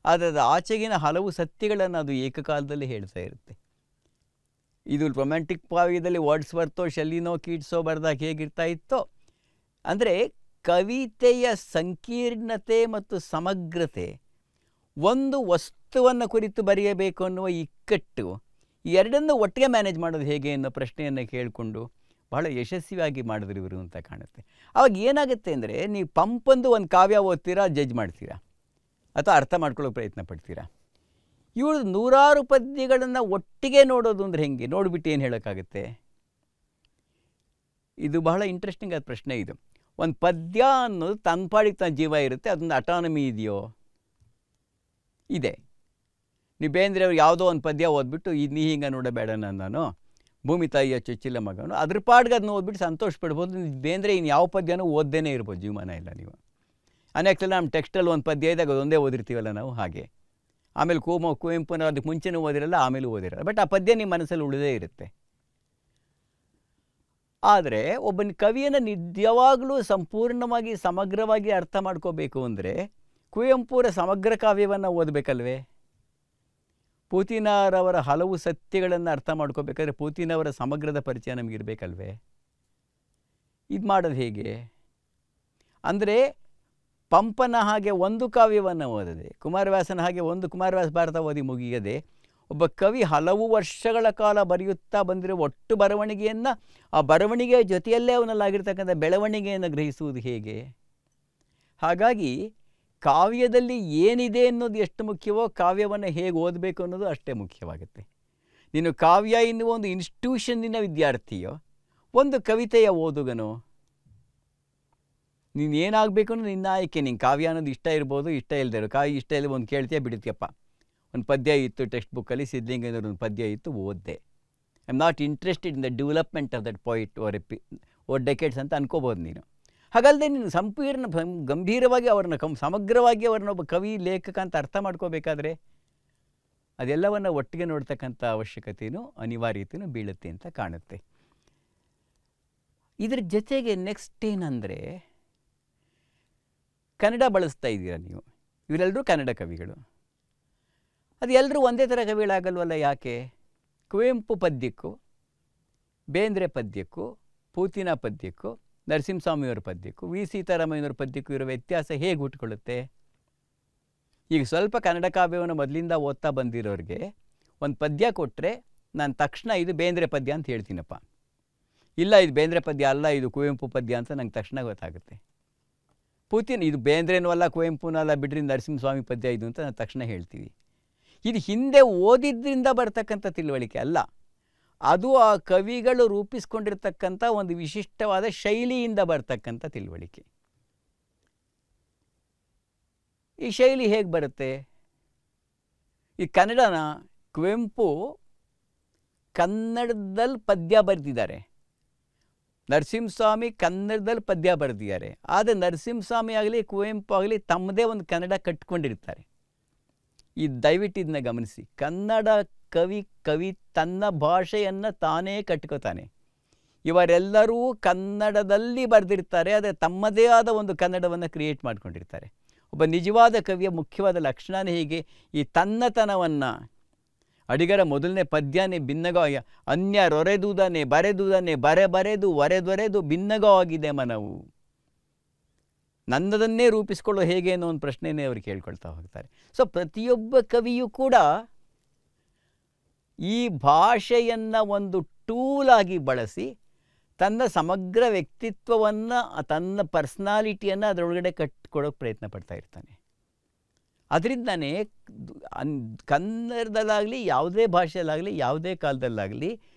ಆದರೆ ಅದು ಆಚೆಗಿನ ಹಲವು ಸತ್ಯಗಳನ್ನು ಅದು ಏಕಕಾಲದಲ್ಲಿ ಹೇಳ್ತಾ ಇರುತ್ತೆ. ಇದು ರೊಮ್ಯಾಂಟಿಕ್ ಕಾವ್ಯದಲ್ಲಿ ವರ್ಡ್ಸ್ವರ್ತೋ, ಶೆಲ್ಲಿನೋ, ಕೀಟ್ಸೋ ಬರೆದಾಗ ಹೇಗಿರ್ತಾ ಇತ್ತೋ, ಅಂದರೆ ಕವಿತೆಯ ಸಂಕೀರ್ಣತೆ ಮತ್ತು ಸಮಗ್ರತೆ, ಒಂದು ವಸ್ತುವನ್ನು ಕುರಿತು ಬರೆಯಬೇಕು ಅನ್ನುವ ಇಕ್ಕಟ್ಟು, ಎರಡನ್ನೂ ಒಟ್ಟಿಗೆ ಮ್ಯಾನೇಜ್ ಮಾಡೋದು ಹೇಗೆ ಅನ್ನೋ ಪ್ರಶ್ನೆಯನ್ನು ಕೇಳಿಕೊಂಡು ಬಹಳ ಯಶಸ್ವಿಯಾಗಿ ಮಾಡಿದ್ರು ಇವರು ಅಂತ ಕಾಣುತ್ತೆ. ಆವಾಗ ಏನಾಗುತ್ತೆ ಅಂದರೆ, ನೀವು ಪಂಪಂದು ಒಂದು ಕಾವ್ಯ ಓದ್ತೀರಾ, ಜಡ್ಜ್ ಮಾಡ್ತೀರಾ ಅಥವಾ ಅರ್ಥ ಮಾಡ್ಕೊಳ್ಳೋಕೆ ಪ್ರಯತ್ನ ಪಡ್ತೀರಾ. ಇವರು ನೂರಾರು ಪದ್ಯಗಳನ್ನು ಒಟ್ಟಿಗೆ ನೋಡೋದು ಅಂದರೆ ಹೆಂಗೆ? ನೋಡಿಬಿಟ್ಟು ಏನು ಹೇಳೋಕ್ಕಾಗುತ್ತೆ? ಇದು ಬಹಳ ಇಂಟ್ರೆಸ್ಟಿಂಗ್ ಆದ ಪ್ರಶ್ನೆ ಇದು. ಒಂದು ಪದ್ಯ ಅನ್ನೋದು ತನ್ನ ಪಾಡಿಗೆ ತನ್ನ ಜೀವ ಇರುತ್ತೆ, ಅದೊಂದು ಅಟಾನಮಿ ಇದೆಯೋ? ಇದೆ. ನೀವು ಬೇಂದ್ರೆ ಅವ್ರು ಯಾವುದೋ ಒಂದು ಪದ್ಯ ಓದ್ಬಿಟ್ಟು, ಇದು ನೀ ಹಿಂಗೆ ನೋಡಬೇಡ ನಾನು ಭೂಮಿ ತಾಯಿಯ ಚೊಚ್ಚಿಲ ಮಗನು, ಅದ್ರ ಪಾಡ್ಗೆ ಅದನ್ನ ಓದ್ಬಿಟ್ಟು ಸಂತೋಷ ಪಡ್ಬೋದು. ಬೇಂದ್ರೆ ಇನ್ನು ಯಾವ ಪದ್ಯನೂ ಓದ್ದೇನೆ ಇರ್ಬೋದು ಜೀವಮಾನ ಇಲ್ಲ ನೀವು. ಅನೇಕ ನಮ್ಮ ಟೆಕ್ಸ್ಟಲ್ಲಿ ಒಂದು ಪದ್ಯ ಇದ್ದಾಗ ಅದೊಂದೇ ಓದಿರ್ತೀವಲ್ಲ ನಾವು, ಹಾಗೆ. ಆಮೇಲೆ ಕುವೆಂಪುನ ಅದಕ್ಕೆ ಮುಂಚೆನೂ ಓದಿರಲ್ಲ, ಆಮೇಲೂ ಓದಿರಲ್ಲ. ಬಟ್ ಆ ಪದ್ಯ ನಿಮ್ಮ ಮನಸ್ಸಲ್ಲಿ ಉಳಿದೇ ಇರುತ್ತೆ. ಆದರೆ ಒಬ್ಬನ ಕವಿಯನ್ನು ನಿಜವಾಗಲೂ ಸಂಪೂರ್ಣವಾಗಿ ಸಮಗ್ರವಾಗಿ ಅರ್ಥ ಮಾಡ್ಕೋಬೇಕು ಅಂದರೆ ಕುವೆಂಪುರ ಸಮಗ್ರ ಕಾವ್ಯವನ್ನು ಓದಬೇಕಲ್ವೇ? ಪೂತಿನರವರ ಹಲವು ಸತ್ಯಗಳನ್ನು ಅರ್ಥ ಮಾಡ್ಕೋಬೇಕಾದ್ರೆ ಪೂತಿನವರ ಸಮಗ್ರದ ಪರಿಚಯ ನಮಗಿರಬೇಕಲ್ವೇ? ಇದು ಮಾಡೋದು ಹೇಗೆ ಅಂದರೆ, ಪಂಪನ ಹಾಗೆ ಒಂದು ಕಾವ್ಯವನ್ನು ಓದದೆ, ಕುಮಾರವ್ಯಾಸನ ಹಾಗೆ ಒಂದು ಕುಮಾರವ್ಯಾಸ ಭಾರತ ಓದಿ ಮುಗಿಯದೆ, ಒಬ್ಬ ಕವಿ ಹಲವು ವರ್ಷಗಳ ಕಾಲ ಬರೆಯುತ್ತಾ ಬಂದಿರೋ ಒಟ್ಟು ಬರವಣಿಗೆಯನ್ನು ಆ ಬರವಣಿಗೆಯ ಜೊತೆಯಲ್ಲೇ ಅವನಲ್ಲಾಗಿರ್ತಕ್ಕಂಥ ಬೆಳವಣಿಗೆಯನ್ನು ಗ್ರಹಿಸುವುದು ಹೇಗೆ? ಹಾಗಾಗಿ ಕಾವ್ಯದಲ್ಲಿ ಏನಿದೆ ಅನ್ನೋದು ಎಷ್ಟು ಮುಖ್ಯವೋ ಕಾವ್ಯವನ್ನು ಹೇಗೆ ಓದಬೇಕು ಅನ್ನೋದು ಅಷ್ಟೇ ಮುಖ್ಯವಾಗುತ್ತೆ. ನೀನು ಕಾವ್ಯ ಎನ್ನುವ ಒಂದು ಇನ್ಸ್ಟಿಟ್ಯೂಷನ್ನಿನ ವಿದ್ಯಾರ್ಥಿಯೋ ಒಂದು ಕವಿತೆಯ ಓದುಗನೋ, ನೀನು ಏನಾಗಬೇಕು ಅನ್ನೋದು ನಿನ್ನ ಆಯ್ಕೆ. ನಿಂಗೆ ಕಾವ್ಯ ಅನ್ನೋದು ಇಷ್ಟ ಇರ್ಬೋದು, ಇಷ್ಟ ಇಲ್ಲದೆ ಇರೋ ಕಾವ್ಯ ಇಷ್ಟ ಇಲ್ಲ ಒಂದು ಕೇಳ್ತೀಯ ಬಿಡ್ತೀಯಪ್ಪ. ಒಂದು ಪದ್ಯ ಇತ್ತು ಟೆಕ್ಸ್ಟ್ ಬುಕ್ಕಲ್ಲಿ, ಸಿದ್ಧಲಿಂಗೇಂದ್ರ ಒಂದು ಪದ್ಯ ಇತ್ತು, ಓದಿದೆ. I am not interested in the development of that poet or decades ಅಂತ ಅನ್ಕೋಬೋದು ನೀನು. ಹಾಗಲ್ಲದೆ ನೀನು ಸಂಪೂರ್ಣ ಗಂಭೀರವಾಗಿ ಅವ್ರನ್ನ ಸಮಗ್ರವಾಗಿ ಅವ್ರನ್ನ ಒಬ್ಬ ಕವಿ ಲೇಖಕ ಅಂತ ಅರ್ಥ ಮಾಡ್ಕೋಬೇಕಾದ್ರೆ ಅದೆಲ್ಲವನ್ನು ಒಟ್ಟಿಗೆ ನೋಡ್ತಕ್ಕಂಥ ಅವಶ್ಯಕತೆಯೂ ಅನಿವಾರ್ಯತೆಯೂ ಬೀಳುತ್ತೆ ಅಂತ ಕಾಣುತ್ತೆ. ಇದ್ರ ಜೊತೆಗೆ ನೆಕ್ಸ್ಟ್ ಏನಂದರೆ, ಕನ್ನಡ ಬಳಸ್ತಾ ಇದ್ದೀರಾ ನೀವು, ಇವರೆಲ್ಲರೂ ಕನ್ನಡ ಕವಿಗಳು. ಅದು ಎಲ್ಲರೂ ಒಂದೇ ಥರ ಕವಿಗಳಾಗಲ್ವಲ್ಲ, ಯಾಕೆ? ಕುವೆಂಪು ಪದ್ಯಕ್ಕೂ ಬೇಂದ್ರೆ ಪದ್ಯಕ್ಕೂ ಪೂತಿನ ಪದ್ಯಕ್ಕೂ ನರಸಿಂಹಸ್ವಾಮಿಯವರ ಪದ್ಯಕ್ಕೂ ವಿ ಸೀತಾರಾಮಯ್ಯನವ್ರ ಪದ್ಯಕ್ಕೂ ಇರೋ ವ್ಯತ್ಯಾಸ ಹೇಗೆ ಹುಟ್ಕೊಳ್ಳುತ್ತೆ? ಈಗ ಸ್ವಲ್ಪ ಕನ್ನಡ ಕಾವ್ಯವನ್ನು ಮೊದಲಿಂದ ಓದ್ತಾ ಬಂದಿರೋರಿಗೆ ಒಂದು ಪದ್ಯ ಕೊಟ್ಟರೆ ನಾನು ತಕ್ಷಣ ಇದು ಬೇಂದ್ರೆ ಪದ್ಯ ಅಂತ ಹೇಳ್ತೀನಪ್ಪ, ಇಲ್ಲ ಇದು ಬೇಂದ್ರೆ ಪದ್ಯ ಅಲ್ಲ ಇದು ಕುವೆಂಪು ಪದ್ಯ ಅಂತ ನಂಗೆ ತಕ್ಷಣ ಗೊತ್ತಾಗುತ್ತೆ. ಪೂತಿನ ಇದು ಬೇಂದ್ರೇನೂ ಅಲ್ಲ ಕುವೆಂಪುನೂ ಅಲ್ಲ ಬಿಡ್ರಿ ನರಸಿಂಹಸ್ವಾಮಿ ಪದ್ಯ ಇದು ಅಂತ ನಾನು ತಕ್ಷಣ ಹೇಳ್ತೀವಿ. ಇದು ಹಿಂದೆ ಓದಿದ್ರಿಂದ ಬರ್ತಕ್ಕಂಥ ತಿಳುವಳಿಕೆ ಅಲ್ಲ, ಅದು ಆ ಕವಿಗಳು ರೂಪಿಸ್ಕೊಂಡಿರ್ತಕ್ಕಂಥ ಒಂದು ವಿಶಿಷ್ಟವಾದ ಶೈಲಿಯಿಂದ ಬರ್ತಕ್ಕಂಥ ತಿಳುವಳಿಕೆ. ಈ ಶೈಲಿ ಹೇಗೆ ಬರುತ್ತೆ? ಈ ಕನ್ನಡನ ಕುವೆಂಪು ಕನ್ನಡದಲ್ಲಿ ಪದ್ಯ ಬರೆದಿದ್ದಾರೆ, ನರಸಿಂಹಸ್ವಾಮಿ ಕನ್ನಡದಲ್ಲಿ ಪದ್ಯ ಬರೆದಿದ್ದಾರೆ. ಆದರೆ ನರಸಿಂಹಸ್ವಾಮಿ ಆಗಲಿ ಕುವೆಂಪು ಆಗಲಿ ತಮ್ಮದೇ ಒಂದು ಕನ್ನಡ ಕಟ್ಕೊಂಡಿರ್ತಾರೆ. ಈ ದಯವಿಟ್ಟು ಇದನ್ನ ಗಮನಿಸಿ. ಕನ್ನಡ ಕವಿ ತನ್ನ ಭಾಷೆಯನ್ನು ತಾನೇ ಕಟ್ಕೋತಾನೆ. ಇವರೆಲ್ಲರೂ ಕನ್ನಡದಲ್ಲಿ ಬರೆದಿರ್ತಾರೆ, ಆದರೆ ತಮ್ಮದೇ ಆದ ಒಂದು ಕನ್ನಡವನ್ನು ಕ್ರಿಯೇಟ್ ಮಾಡ್ಕೊಂಡಿರ್ತಾರೆ. ಒಬ್ಬ ನಿಜವಾದ ಕವಿಯ ಮುಖ್ಯವಾದ ಲಕ್ಷಣನೇ ಹೀಗೆ, ಈ ತನ್ನತನವನ್ನು. ಅಡಿಗರ ಮೊದಲನೇ ಪದ್ಯನೇ ಭಿನ್ನಗ ಅನ್ಯರೊರೆದುದನೆ ಬರೆದುದನೆ ಬರೆದು ಒರೆದೊರೆದು ಭಿನ್ನಗವಾಗಿದೆ ಮನವು. ನನ್ನದನ್ನೇ ರೂಪಿಸ್ಕೊಳ್ಳೋ ಹೇಗೆ ಅನ್ನೋ ಒಂದು ಪ್ರಶ್ನೆಯೇ ಅವರು ಕೇಳ್ಕೊಳ್ತಾ ಹೋಗ್ತಾರೆ. ಸೊ ಪ್ರತಿಯೊಬ್ಬ ಕವಿಯೂ ಕೂಡ ಈ ಭಾಷೆಯನ್ನು ಒಂದು ಟೂಲಾಗಿ ಬಳಸಿ ತನ್ನ ಸಮಗ್ರ ವ್ಯಕ್ತಿತ್ವವನ್ನು, ತನ್ನ ಪರ್ಸ್ನಾಲಿಟಿಯನ್ನು ಅದರೊಳಗಡೆ ಕಟ್ಕೊಡೋಕ್ಕೆ ಪ್ರಯತ್ನ ಪಡ್ತಾ ಇರ್ತಾನೆ. ಅದರಿಂದನೇ ಕನ್ನಡದಲ್ಲಾಗಲಿ ಯಾವುದೇ ಭಾಷೆಯಲ್ಲಾಗಲಿ ಯಾವುದೇ ಕಾಲದಲ್ಲಾಗಲಿ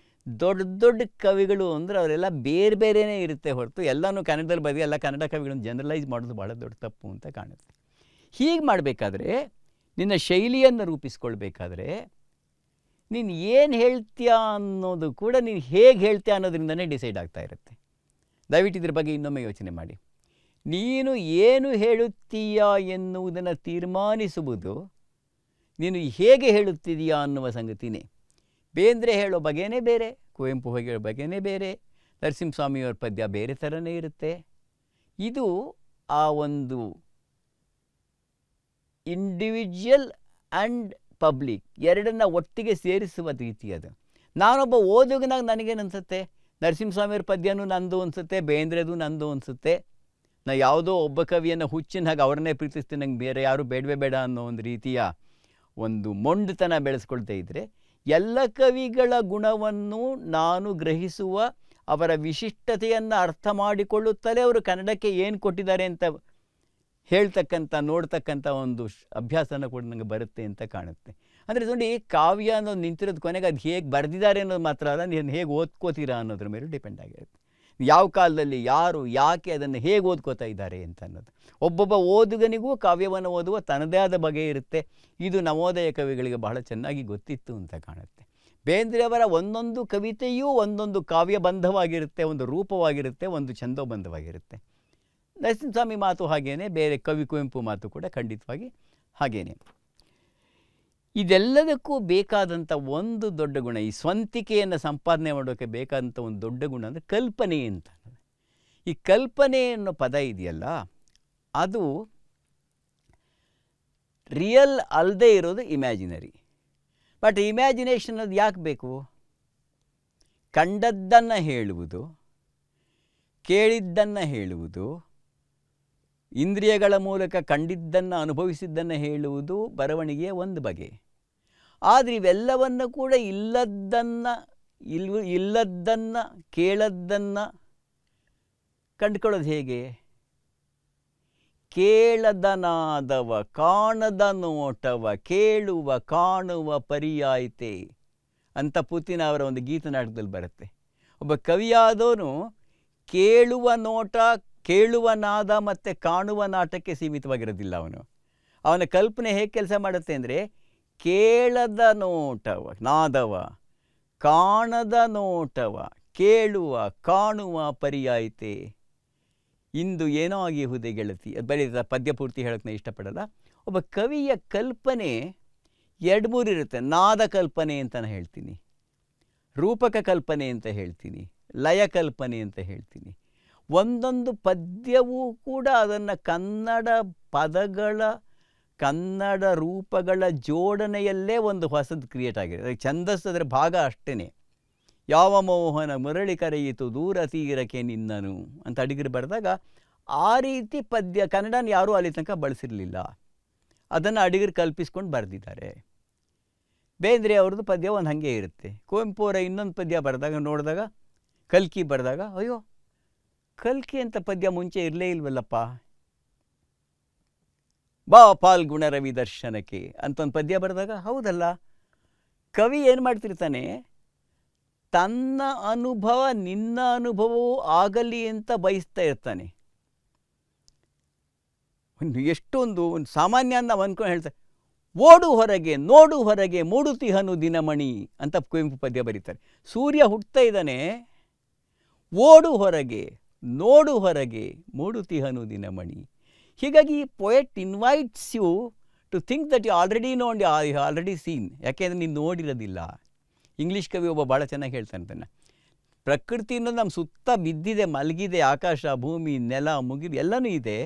ದೊಡ್ಡ ದೊಡ್ಡ ಕವಿಗಳು ಅಂದರೆ ಅವರೆಲ್ಲ ಬೇರೆ ಬೇರೆಯೇ ಇರುತ್ತೆ ಹೊರತು ಎಲ್ಲನೂ ಕನ್ನಡದಲ್ಲಿ ಬರೆದಿ ಎಲ್ಲ ಕನ್ನಡ ಕವಿಗಳನ್ನು ಜನರಲೈಸ್ ಮಾಡೋದು ಭಾಳ ದೊಡ್ಡ ತಪ್ಪು ಅಂತ ಕಾಣುತ್ತೆ. ಹೀಗೆ ಮಾಡಬೇಕಾದ್ರೆ, ನಿನ್ನ ಶೈಲಿಯನ್ನು ರೂಪಿಸ್ಕೊಳ್ಬೇಕಾದ್ರೆ ನೀನು ಏನು ಹೇಳ್ತೀಯ ಅನ್ನೋದು ಕೂಡ ನೀನು ಹೇಗೆ ಹೇಳ್ತೀಯ ಅನ್ನೋದ್ರಿಂದನೇ ಡಿಸೈಡ್ ಆಗ್ತಾ ಇರುತ್ತೆ. ದಯವಿಟ್ಟು ಇದ್ರ ಬಗ್ಗೆ ಇನ್ನೊಮ್ಮೆ ಯೋಚನೆ ಮಾಡಿ. ನೀನು ಏನು ಹೇಳುತ್ತೀಯಾ ಎನ್ನುವುದನ್ನು ತೀರ್ಮಾನಿಸುವುದು ನೀನು ಹೇಗೆ ಹೇಳುತ್ತಿದೀಯಾ ಅನ್ನುವ ಸಂಗತಿನೇ. ಬೇಂದ್ರೆ ಹೇಳೋ ಬಗೆಯೇ ಬೇರೆ, ಕುವೆಂಪು ಹೇಳೋ ಬಗೆಯೇ ಬೇರೆ, ನರಸಿಂಹಸ್ವಾಮಿಯವರ ಪದ್ಯ ಬೇರೆ ಥರನೇ ಇರುತ್ತೆ. ಇದು ಆ ಒಂದು ಇಂಡಿವಿಜುವಲ್ ಆ್ಯಂಡ್ ಪಬ್ಲಿಕ್ ಎರಡನ್ನ ಒಟ್ಟಿಗೆ ಸೇರಿಸುವ ರೀತಿ ಅದು. ನಾನೊಬ್ಬ ಓದುಗನಾಗ ನನಗೇನು ಅನಿಸುತ್ತೆ, ನರಸಿಂಹಸ್ವಾಮಿಯವ್ರ ಪದ್ಯನೂ ನಂದು ಅನಿಸುತ್ತೆ, ಬೇಂದ್ರೆದು ನಂದು ಅನಿಸುತ್ತೆ. ನಾ ಯಾವುದೋ ಒಬ್ಬ ಕವಿಯನ್ನು ಹುಚ್ಚಿನ ಹಾಗೆ ಅವ್ರನ್ನೇ ಪ್ರೀತಿಸ್ತೀನಿ, ನಂಗೆ ಬೇರೆ ಯಾರು ಬೇಡವೇ ಬೇಡ ಅನ್ನೋ ಒಂದು ರೀತಿಯ ಒಂದು ಮೊಂಡುತನ ಬೆಳೆಸ್ಕೊಳ್ತಾ ಇದ್ದರೆ, ಎಲ್ಲ ಕವಿಗಳ ಗುಣವನ್ನು ನಾನು ಗ್ರಹಿಸುವ, ಅವರ ವಿಶಿಷ್ಟತೆಯನ್ನು ಅರ್ಥ ಮಾಡಿಕೊಳ್ಳುತ್ತಲೇ ಅವರು ಕನ್ನಡಕ್ಕೆ ಏನು ಕೊಟ್ಟಿದ್ದಾರೆ ಅಂತ ಹೇಳ್ತಕ್ಕಂಥ ನೋಡ್ತಕ್ಕಂಥ ಒಂದು ಅಭ್ಯಾಸನ ಕೂಡ ನನಗೆ ಬರುತ್ತೆ ಅಂತ ಕಾಣುತ್ತೆ. ಅಂದರೆ ನೋಡಿ, ಕಾವ್ಯ ಅನ್ನೋದು ನಿಂತಿರೋದು ಕೊನೆಗೆ ಅದು ಹೇಗೆ ಬರೆದಿದ್ದಾರೆ ಅನ್ನೋದು ಮಾತ್ರ ಅಲ್ಲ, ನೀವು ಹೇಗೆ ಓದ್ಕೋತೀರಾ ಅನ್ನೋದ್ರ ಮೇಲೆ ಡಿಪೆಂಡ್ ಆಗಿರುತ್ತೆ. ಯಾವ ಕಾಲದಲ್ಲಿ ಯಾರು ಯಾಕೆ ಅದನ್ನು ಹೇಗೆ ಓದ್ಕೋತಾ ಇದ್ದಾರೆ ಅಂತ ಅನ್ನೋದು. ಒಬ್ಬೊಬ್ಬ ಓದುಗನಿಗೂ ಕಾವ್ಯವನ್ನು ಓದುವ ತನ್ನದೇ ಆದ ಬಗೆ ಇರುತ್ತೆ. ಇದು ನವೋದಯ ಕವಿಗಳಿಗೆ ಬಹಳ ಚೆನ್ನಾಗಿ ಗೊತ್ತಿತ್ತು ಅಂತ ಕಾಣುತ್ತೆ. ಬೇಂದ್ರೆಯವರ ಒಂದೊಂದು ಕವಿತೆಯೂ ಒಂದೊಂದು ಕಾವ್ಯಬಂಧವಾಗಿರುತ್ತೆ, ಒಂದು ರೂಪವಾಗಿರುತ್ತೆ, ಒಂದು ಛಂದೋಬಂಧವಾಗಿರುತ್ತೆ. ನರಸಿಂಹಸ್ವಾಮಿ ಮಾತು ಹಾಗೇನೆ, ಬೇರೆ ಕವಿ ಕುವೆಂಪು ಮಾತು ಕೂಡ ಖಂಡಿತವಾಗಿ ಹಾಗೇನೆ. ಇದೆಲ್ಲದಕ್ಕೂ ಬೇಕಾದಂಥ ಒಂದು ದೊಡ್ಡ ಗುಣ, ಈ ಸ್ವಂತಿಕೆಯನ್ನು ಸಂಪಾದನೆ ಮಾಡೋಕ್ಕೆ ಬೇಕಾದಂಥ ಒಂದು ದೊಡ್ಡ ಗುಣ ಅಂದರೆ ಕಲ್ಪನೆ ಅಂತ. ಈ ಕಲ್ಪನೆ ಅನ್ನೋ ಪದ ಇದೆಯಲ್ಲ, ಅದು ರಿಯಲ್ ಅಲ್ಲದೆ ಇರೋದು ಇಮ್ಯಾಜಿನರಿ. ಬಟ್ ಇಮ್ಯಾಜಿನೇಷನ್ ಅದು ಯಾಕೆ ಬೇಕು? ಕಂಡದ್ದನ್ನು ಹೇಳುವುದು, ಕೇಳಿದ್ದನ್ನು ಹೇಳುವುದು, ಇಂದ್ರಿಯಗಳ ಮೂಲಕ ಕಂಡಿದ್ದನ್ನು ಅನುಭವಿಸಿದ್ದನ್ನು ಹೇಳುವುದು ಬರವಣಿಗೆಯ ಒಂದು ಬಗೆ. ಆದರೆ ಇವೆಲ್ಲವನ್ನು ಕೂಡ ಇಲ್ಲದ್ದನ್ನು ಕೇಳದ್ದನ್ನು ಕಂಡುಕೊಳ್ಳೋದು ಹೇಗೆ? ಕೇಳದ ನಾದವ ಕಾಣದ ನೋಟವ ಕೇಳುವ ಕಾಣುವ ಪರ್ಯಾಯಿತೆ ಅಂತ ಪುತಿನ ಅವರ ಒಂದು ಗೀತನಾಟಕದಲ್ಲಿ ಬರುತ್ತೆ. ಒಬ್ಬ ಕವಿಯಾದವನು ಕೇಳುವ ನೋಟ, ಕೇಳುವ ನಾದ ಮತ್ತು ಕಾಣುವ ನಾಟಕ್ಕೆ ಸೀಮಿತವಾಗಿರೋದಿಲ್ಲ. ಅವನ ಕಲ್ಪನೆ ಹೇಗೆ ಕೆಲಸ ಮಾಡುತ್ತೆ ಅಂದರೆ, ಕೇಳದ ನೋಟವ ನಾದವ ಕಾಣದ ನೋಟವ ಕೇಳುವ ಕಾಣುವ ಪರ್ಯಾಯಿತೆ. ಇಂದು ಏನೋ ಆಗಿಹುದೇ ಗೆಳತಿ. ಅದು ಬರೀ ಪದ್ಯ ಪೂರ್ತಿ ಹೇಳೋಕ್ಕೆ ಇಷ್ಟಪಡಲ್ಲ. ಒಬ್ಬ ಕವಿಯ ಕಲ್ಪನೆ 2-3 ಇರುತ್ತೆ. ನಾದ ಕಲ್ಪನೆ ಅಂತ ನಾನು ಹೇಳ್ತೀನಿ, ರೂಪಕ ಕಲ್ಪನೆ ಅಂತ ಹೇಳ್ತೀನಿ, ಲಯ ಕಲ್ಪನೆ ಅಂತ ಹೇಳ್ತೀನಿ. ಒಂದೊಂದು ಪದ್ಯವೂ ಕೂಡ ಅದನ್ನು ಕನ್ನಡ ಪದಗಳ ಕನ್ನಡ ರೂಪಗಳ ಜೋಡಣೆಯಲ್ಲೇ ಒಂದು ಹೊಸದು ಕ್ರಿಯೇಟ್ ಆಗಿದೆ. ಅದಕ್ಕೆ ಛಂದಸ್ಸು ಅದರ ಭಾಗ ಅಷ್ಟೇ. ಯಾವ ಮೋಹನ ಮುರಳಿ ಕರೆಯಿತು ದೂರ ತೀರಕ್ಕೆ ನಿನ್ನನು ಅಂತ ಅಡಿಗರು ಬರೆದಾಗ ಆ ರೀತಿ ಪದ್ಯ ಕನ್ನಡನ ಯಾರೂ ಅಲ್ಲಿ ತನಕ ಬಳಸಿರಲಿಲ್ಲ. ಅದನ್ನು ಅಡಿಗರು ಕಲ್ಪಿಸ್ಕೊಂಡು ಬರೆದಿದ್ದಾರೆ. ಬೇಂದ್ರೆ ಅವ್ರದ್ದು ಪದ್ಯ ಒಂದು ಹಾಗೆ ಇರುತ್ತೆ. ಕುವೆಂಪು ಅವರ ಇನ್ನೊಂದು ಪದ್ಯ ಬರೆದಾಗ ನೋಡಿದಾಗ, ಕಲ್ಕಿ ಬರೆದಾಗ, ಅಯ್ಯೋ ಕಲ್ಕಿ ಅಂತ ಪದ್ಯ ಮುಂಚೆ ಇರಲೇ ಇಲ್ವಲ್ಲಪ್ಪ, ಬಾ ಪಾಲ್ಗುಣ ರವಿ ದರ್ಶನಕ್ಕೆ ಅಂತ ಒಂದು ಪದ್ಯ ಬರೆದಾಗ, ಹೌದಲ್ಲ, ಕವಿ ಏನು ಮಾಡ್ತಿರ್ತಾನೆ, ತನ್ನ ಅನುಭವ ನಿನ್ನ ಅನುಭವವೂ ಆಗಲಿ ಅಂತ ಬಯಸ್ತಾ ಇರ್ತಾನೆ. ಎಷ್ಟೊಂದು ಒಂದು ಸಾಮಾನ್ಯ ನಾವು ಅಂದ್ಕೊಂಡು ಹೇಳ್ತಾರೆ, ಓಡು ಹೊರಗೆ ನೋಡು ಹೊರಗೆ ಮೂಡುತಿಹನು ದಿನಮಣಿ ಅಂತ ಕುವೆಂಪು ಪದ್ಯ ಬರೀತಾರೆ. ಸೂರ್ಯ ಹುಟ್ಟುತ್ತಾ ಇದ್ದಾನೆ, ಓಡು ಹೊರಗೆ ನೋಡು ಹೊರಗೆ ಮೂಡುತಿಹನು ದಿನಮಣಿ. ಹೀಗಾಗಿ poet invites you to think that you already know and you already seen. ಯಾಕೆಂದರೆ ನೀನು ನೋಡಿರೋದಿಲ್ಲ. ಇಂಗ್ಲೀಷ್ ಕವಿ ಒಬ್ಬ ಭಾಳ ಚೆನ್ನಾಗಿ ಹೇಳ್ತಾನೆ ತಾನೆ, ಪ್ರಕೃತಿ ಅನ್ನೋದು ನಮ್ಮ ಸುತ್ತ ಬಿದ್ದಿದೆ, ಮಲಗಿದೆ, ಆಕಾಶ ಭೂಮಿ ನೆಲ ಮುಗಿದು ಎಲ್ಲನೂ ಇದೆ,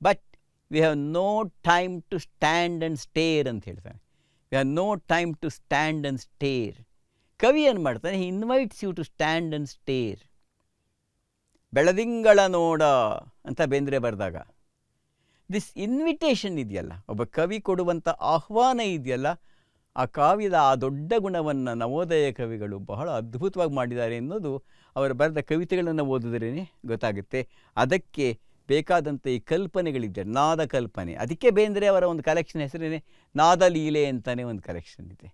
but we have no time to stand and stare ಅಂತ ಹೇಳ್ತಾನೆ. We have no time to stand and stare. ಕವಿ ಏನು ಮಾಡ್ತಾನೆ, he invites you to stand and stare. ಬೆಳದಿಂಗಳ ನೋಡ ಅಂತ ಬೇಂದ್ರೆ ಬರೆದಾಗ ದಿಸ್ ಇನ್ವಿಟೇಷನ್ ಇದೆಯಲ್ಲ, ಒಬ್ಬ ಕವಿ ಕೊಡುವಂಥ ಆಹ್ವಾನ ಇದೆಯಲ್ಲ, ಆ ಕಾವ್ಯದ ಆ ದೊಡ್ಡ ಗುಣವನ್ನು ನವೋದಯ ಕವಿಗಳು ಬಹಳ ಅದ್ಭುತವಾಗಿ ಮಾಡಿದ್ದಾರೆ ಅನ್ನೋದು ಅವರು ಬರೆದ ಕವಿತೆಗಳನ್ನು ಓದಿದ್ರೇ ಗೊತ್ತಾಗುತ್ತೆ. ಅದಕ್ಕೆ ಬೇಕಾದಂಥ ಈ ಕಲ್ಪನೆಗಳಿದೆ, ನಾದ ಕಲ್ಪನೆ. ಅದಕ್ಕೆ ಬೇಂದ್ರೆ ಅವರ ಒಂದು ಕಲೆಕ್ಷನ್ ಹೆಸರೇನೆ ನಾದ ಲೀಲೆ ಅಂತಲೇ ಒಂದು ಕಲೆಕ್ಷನ್ ಇದೆ.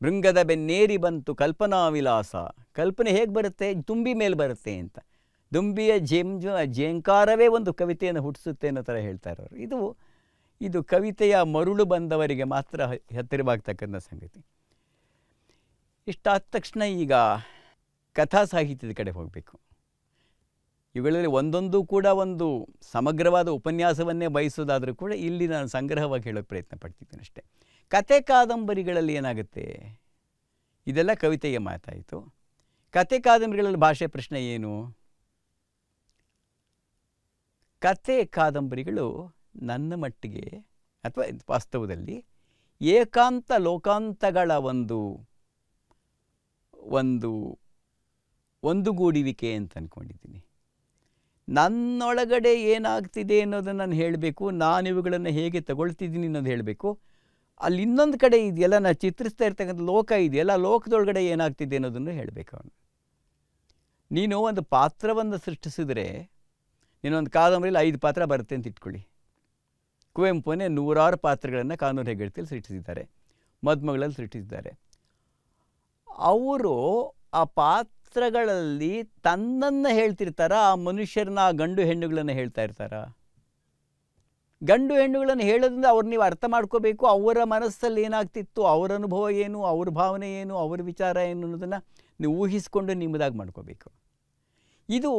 ಭೃಂಗದ ಬೆನ್ನೇರಿ ಬಂತು ಕಲ್ಪನಾ ವಿಲಾಸ. ಕಲ್ಪನೆ ಹೇಗೆ ಬರುತ್ತೆ, ತುಂಬಿ ಮೇಲೆ ಬರುತ್ತೆ ಅಂತ. ದುಂಬಿಯ ಜೇಂಕಾರವೇ ಒಂದು ಕವಿತೆಯನ್ನು ಹುಟ್ಟಿಸುತ್ತೆ ಅನ್ನೋ ಥರ ಹೇಳ್ತಾರೆ ಅವರು. ಇದು ಕವಿತೆಯ ಮರುಳು ಬಂದವರಿಗೆ ಮಾತ್ರ ಹತ್ತಿರವಾಗ್ತಕ್ಕಂಥ ಸಂಗತಿ. ಇಷ್ಟಾದ ತಕ್ಷಣ ಈಗ ಕಥಾ ಸಾಹಿತ್ಯದ ಕಡೆ ಹೋಗಬೇಕು. ಇವುಗಳಲ್ಲಿ ಒಂದೊಂದು ಕೂಡ ಒಂದು ಸಮಗ್ರವಾದ ಉಪನ್ಯಾಸವನ್ನೇ ಬಯಸೋದಾದರೂ ಕೂಡ ಇಲ್ಲಿ ನಾನು ಸಂಗ್ರಹವಾಗಿ ಹೇಳೋಕ್ಕೆ ಪ್ರಯತ್ನ ಪಡ್ತಿದ್ದೇನೆ ಅಷ್ಟೇ. ಕತೆ ಕಾದಂಬರಿಗಳಲ್ಲಿ ಏನಾಗುತ್ತೆ, ಇದೆಲ್ಲ ಕವಿತೆಯ ಮಾತಾಯಿತು. ಕತೆ ಕಾದಂಬರಿಗಳಲ್ಲಿ ಭಾಷೆ ಪ್ರಶ್ನೆ ಏನು? ಕತೆ ಕಾದಂಬರಿಗಳು ನನ್ನ ಮಟ್ಟಿಗೆ ಅಥವಾ ವಾಸ್ತವದಲ್ಲಿ ಏಕಾಂತ ಲೋಕಾಂತಗಳ ಒಂದುಗೂಡುವಿಕೆ ಅಂತ ಅಂದ್ಕೊಂಡಿದ್ದೀನಿ. ನನ್ನೊಳಗಡೆ ಏನಾಗ್ತಿದೆ ಅನ್ನೋದನ್ನು ನಾನು ಹೇಳಬೇಕು, ನಾನು ಇವುಗಳನ್ನು ಹೇಗೆ ತಗೊಳ್ತಿದ್ದೀನಿ ಅನ್ನೋದು ಹೇಳಬೇಕು. ಅಲ್ಲಿ ಇನ್ನೊಂದು ಕಡೆ ಇದೆಯಲ್ಲ, ನಾನು ಚಿತ್ರಿಸ್ತಾ ಇರ್ತಕ್ಕಂಥ ಲೋಕ ಇದೆಯಲ್ಲ, ಲೋಕದೊಳಗಡೆ ಏನಾಗ್ತಿದೆ ಅನ್ನೋದನ್ನು ಹೇಳಬೇಕು. ಅವನು ನೀನು ಒಂದು ಪಾತ್ರವನ್ನು ಸೃಷ್ಟಿಸಿದರೆ, ನೀನೊಂದು ಕಾದಂಬರಿಯಲ್ಲಿ 5 ಪಾತ್ರ ಬರುತ್ತೆ ಅಂತ ಇಟ್ಕೊಳ್ಳಿ. ಕುವೆಂಪುನೇ 100 ಪಾತ್ರಗಳನ್ನು ಕಾನೂರು ಹೆಗ್ಗಡತಿಯಲ್ಲಿ ಸೃಷ್ಟಿಸಿದ್ದಾರೆ, ಮದುಮಗಳಲ್ಲಿ ಸೃಷ್ಟಿಸಿದ್ದಾರೆ. ಅವರು ಆ ಪಾತ್ರಗಳಲ್ಲಿ ತನ್ನನ್ನು ಹೇಳ್ತಿರ್ತಾರ, ಆ ಮನುಷ್ಯರನ್ನ, ಆ ಗಂಡು ಹೆಣ್ಣುಗಳನ್ನು ಹೇಳ್ತಾ ಇರ್ತಾರ. ಗಂಡು ಹೆಣ್ಣುಗಳನ್ನು ಹೇಳೋದ್ರಿಂದ ಅವ್ರು ನೀವು ಅರ್ಥ ಮಾಡ್ಕೋಬೇಕು, ಅವರ ಮನಸ್ಸಲ್ಲಿ ಏನಾಗ್ತಿತ್ತು, ಅವರ ಅನುಭವ ಏನು, ಅವ್ರ ಭಾವನೆ ಏನು, ಅವ್ರ ವಿಚಾರ ಏನು ಅನ್ನೋದನ್ನು ನೀವು ಊಹಿಸ್ಕೊಂಡು ನಿಮ್ಮದಾಗಿ ಮಾಡ್ಕೋಬೇಕು. ಇದು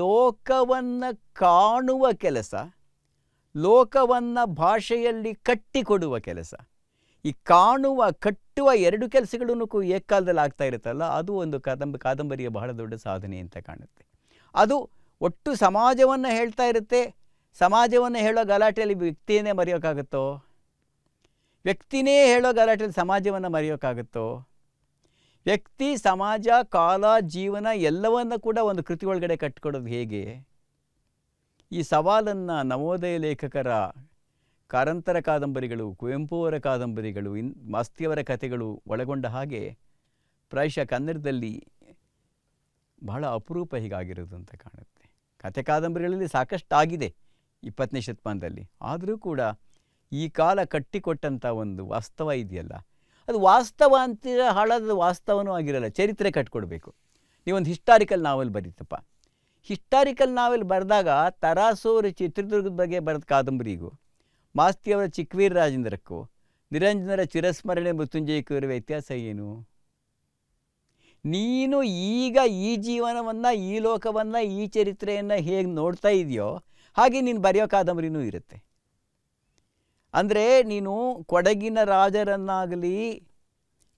ಲೋಕವನ್ನು ಕಾಣುವ ಕೆಲಸ, ಲೋಕವನ್ನು ಭಾಷೆಯಲ್ಲಿ ಕಟ್ಟಿಕೊಡುವ ಕೆಲಸ. ಈ ಕಾಣುವ ಕಟ್ಟುವ 2 ಕೆಲಸಗಳನ್ನು ಏಕಕಾಲದಲ್ಲಿ ಆಗ್ತಾ ಇರುತ್ತಲ್ಲ, ಅದು ಒಂದು ಕಾದಂಬರಿಯ ಬಹಳ ದೊಡ್ಡ ಸಾಧನೆ ಅಂತ ಕಾಣುತ್ತೆ. ಅದು ಒಟ್ಟು ಸಮಾಜವನ್ನು ಹೇಳ್ತಾ ಇರುತ್ತೆ. ಸಮಾಜವನ್ನು ಹೇಳೋ ಗಲಾಟೆಯಲ್ಲಿ ವ್ಯಕ್ತಿಯನ್ನೇ ಮರೆಯೋಕ್ಕಾಗುತ್ತೋ? ವ್ಯಕ್ತಿನೇ ಹೇಳೋ ಗಲಾಟೆಯಲ್ಲಿ ಸಮಾಜವನ್ನು ಮರೆಯೋಕ್ಕಾಗುತ್ತೋ? ವ್ಯಕ್ತಿ, ಸಮಾಜ, ಕಾಲ, ಜೀವನ ಎಲ್ಲವನ್ನು ಕೂಡ ಒಂದು ಕೃತಿ ಒಳಗಡೆ ಕಟ್ಟಿಕೊಡೋದು ಹೇಗೆ? ಈ ಸವಾಲನ್ನು ನವೋದಯ ಲೇಖಕರ ಕಾರಂತರ ಕಾದಂಬರಿಗಳು, ಕುವೆಂಪು ಅವರ ಕಾದಂಬರಿಗಳು, ಮಾಸ್ತಿಯವರ ಕಥೆಗಳು ಒಳಗೊಂಡ ಹಾಗೆ ಪ್ರಾಯಶಃ ಕನ್ನಡದಲ್ಲಿ ಬಹಳ ಅಪರೂಪ ಹೀಗಾಗಿರೋದು ಅಂತ ಕಾಣುತ್ತೆ. ಕಥೆ ಕಾದಂಬರಿಗಳಲ್ಲಿ ಸಾಕಷ್ಟು ಆಗಿದೆ 20ನೇ ಶತಮಾನದಲ್ಲಿ. ಆದರೂ ಕೂಡ ಈ ಕಾಲ ಕಟ್ಟಿಕೊಟ್ಟಂಥ ಒಂದು ವಾಸ್ತವ ಇದೆಯಲ್ಲ, ಅದು ವಾಸ್ತವ ಅಂತೀರ ಹಾಳಾದ ವಾಸ್ತವನೂ ಆಗಿರಲ್ಲ. ಚರಿತ್ರೆ ಕಟ್ಕೊಡ್ಬೇಕು. ನೀವೊಂದು ಹಿಸ್ಟಾರಿಕಲ್ ನಾವೆಲ್ ಬರೀತಪ್ಪ. ಹಿಸ್ಟಾರಿಕಲ್ ನಾವೆಲ್ ಬರೆದಾಗ ತರಾಸೂರು ಚಿತ್ರದುರ್ಗದ ಬಗ್ಗೆ ಬರೆದ ಕಾದಂಬರಿಗೂ, ಮಾಸ್ತಿಯವರ ಚಿಕ್ಕವೀರ ರಾಜೇಂದ್ರಕ್ಕೂ, ನಿರಂಜನರ ಚಿರಸ್ಮರಣೆ ಮೃತ್ಯುಂಜಯಕ್ಕೂ ಇರುವ ವ್ಯತ್ಯಾಸ ಏನು? ನೀನು ಈಗ ಈ ಜೀವನವನ್ನು, ಈ ಲೋಕವನ್ನು, ಈ ಚರಿತ್ರೆಯನ್ನು ಹೇಗೆ ನೋಡ್ತಾ ಇದೆಯೋ ಹಾಗೆ ನೀನು ಬರೆಯೋ ಕಾದಂಬರಿನೂ ಇರುತ್ತೆ. ಅಂದರೆ ನೀನು ಕೊಡಗಿನ ರಾಜರನ್ನಾಗಲಿ,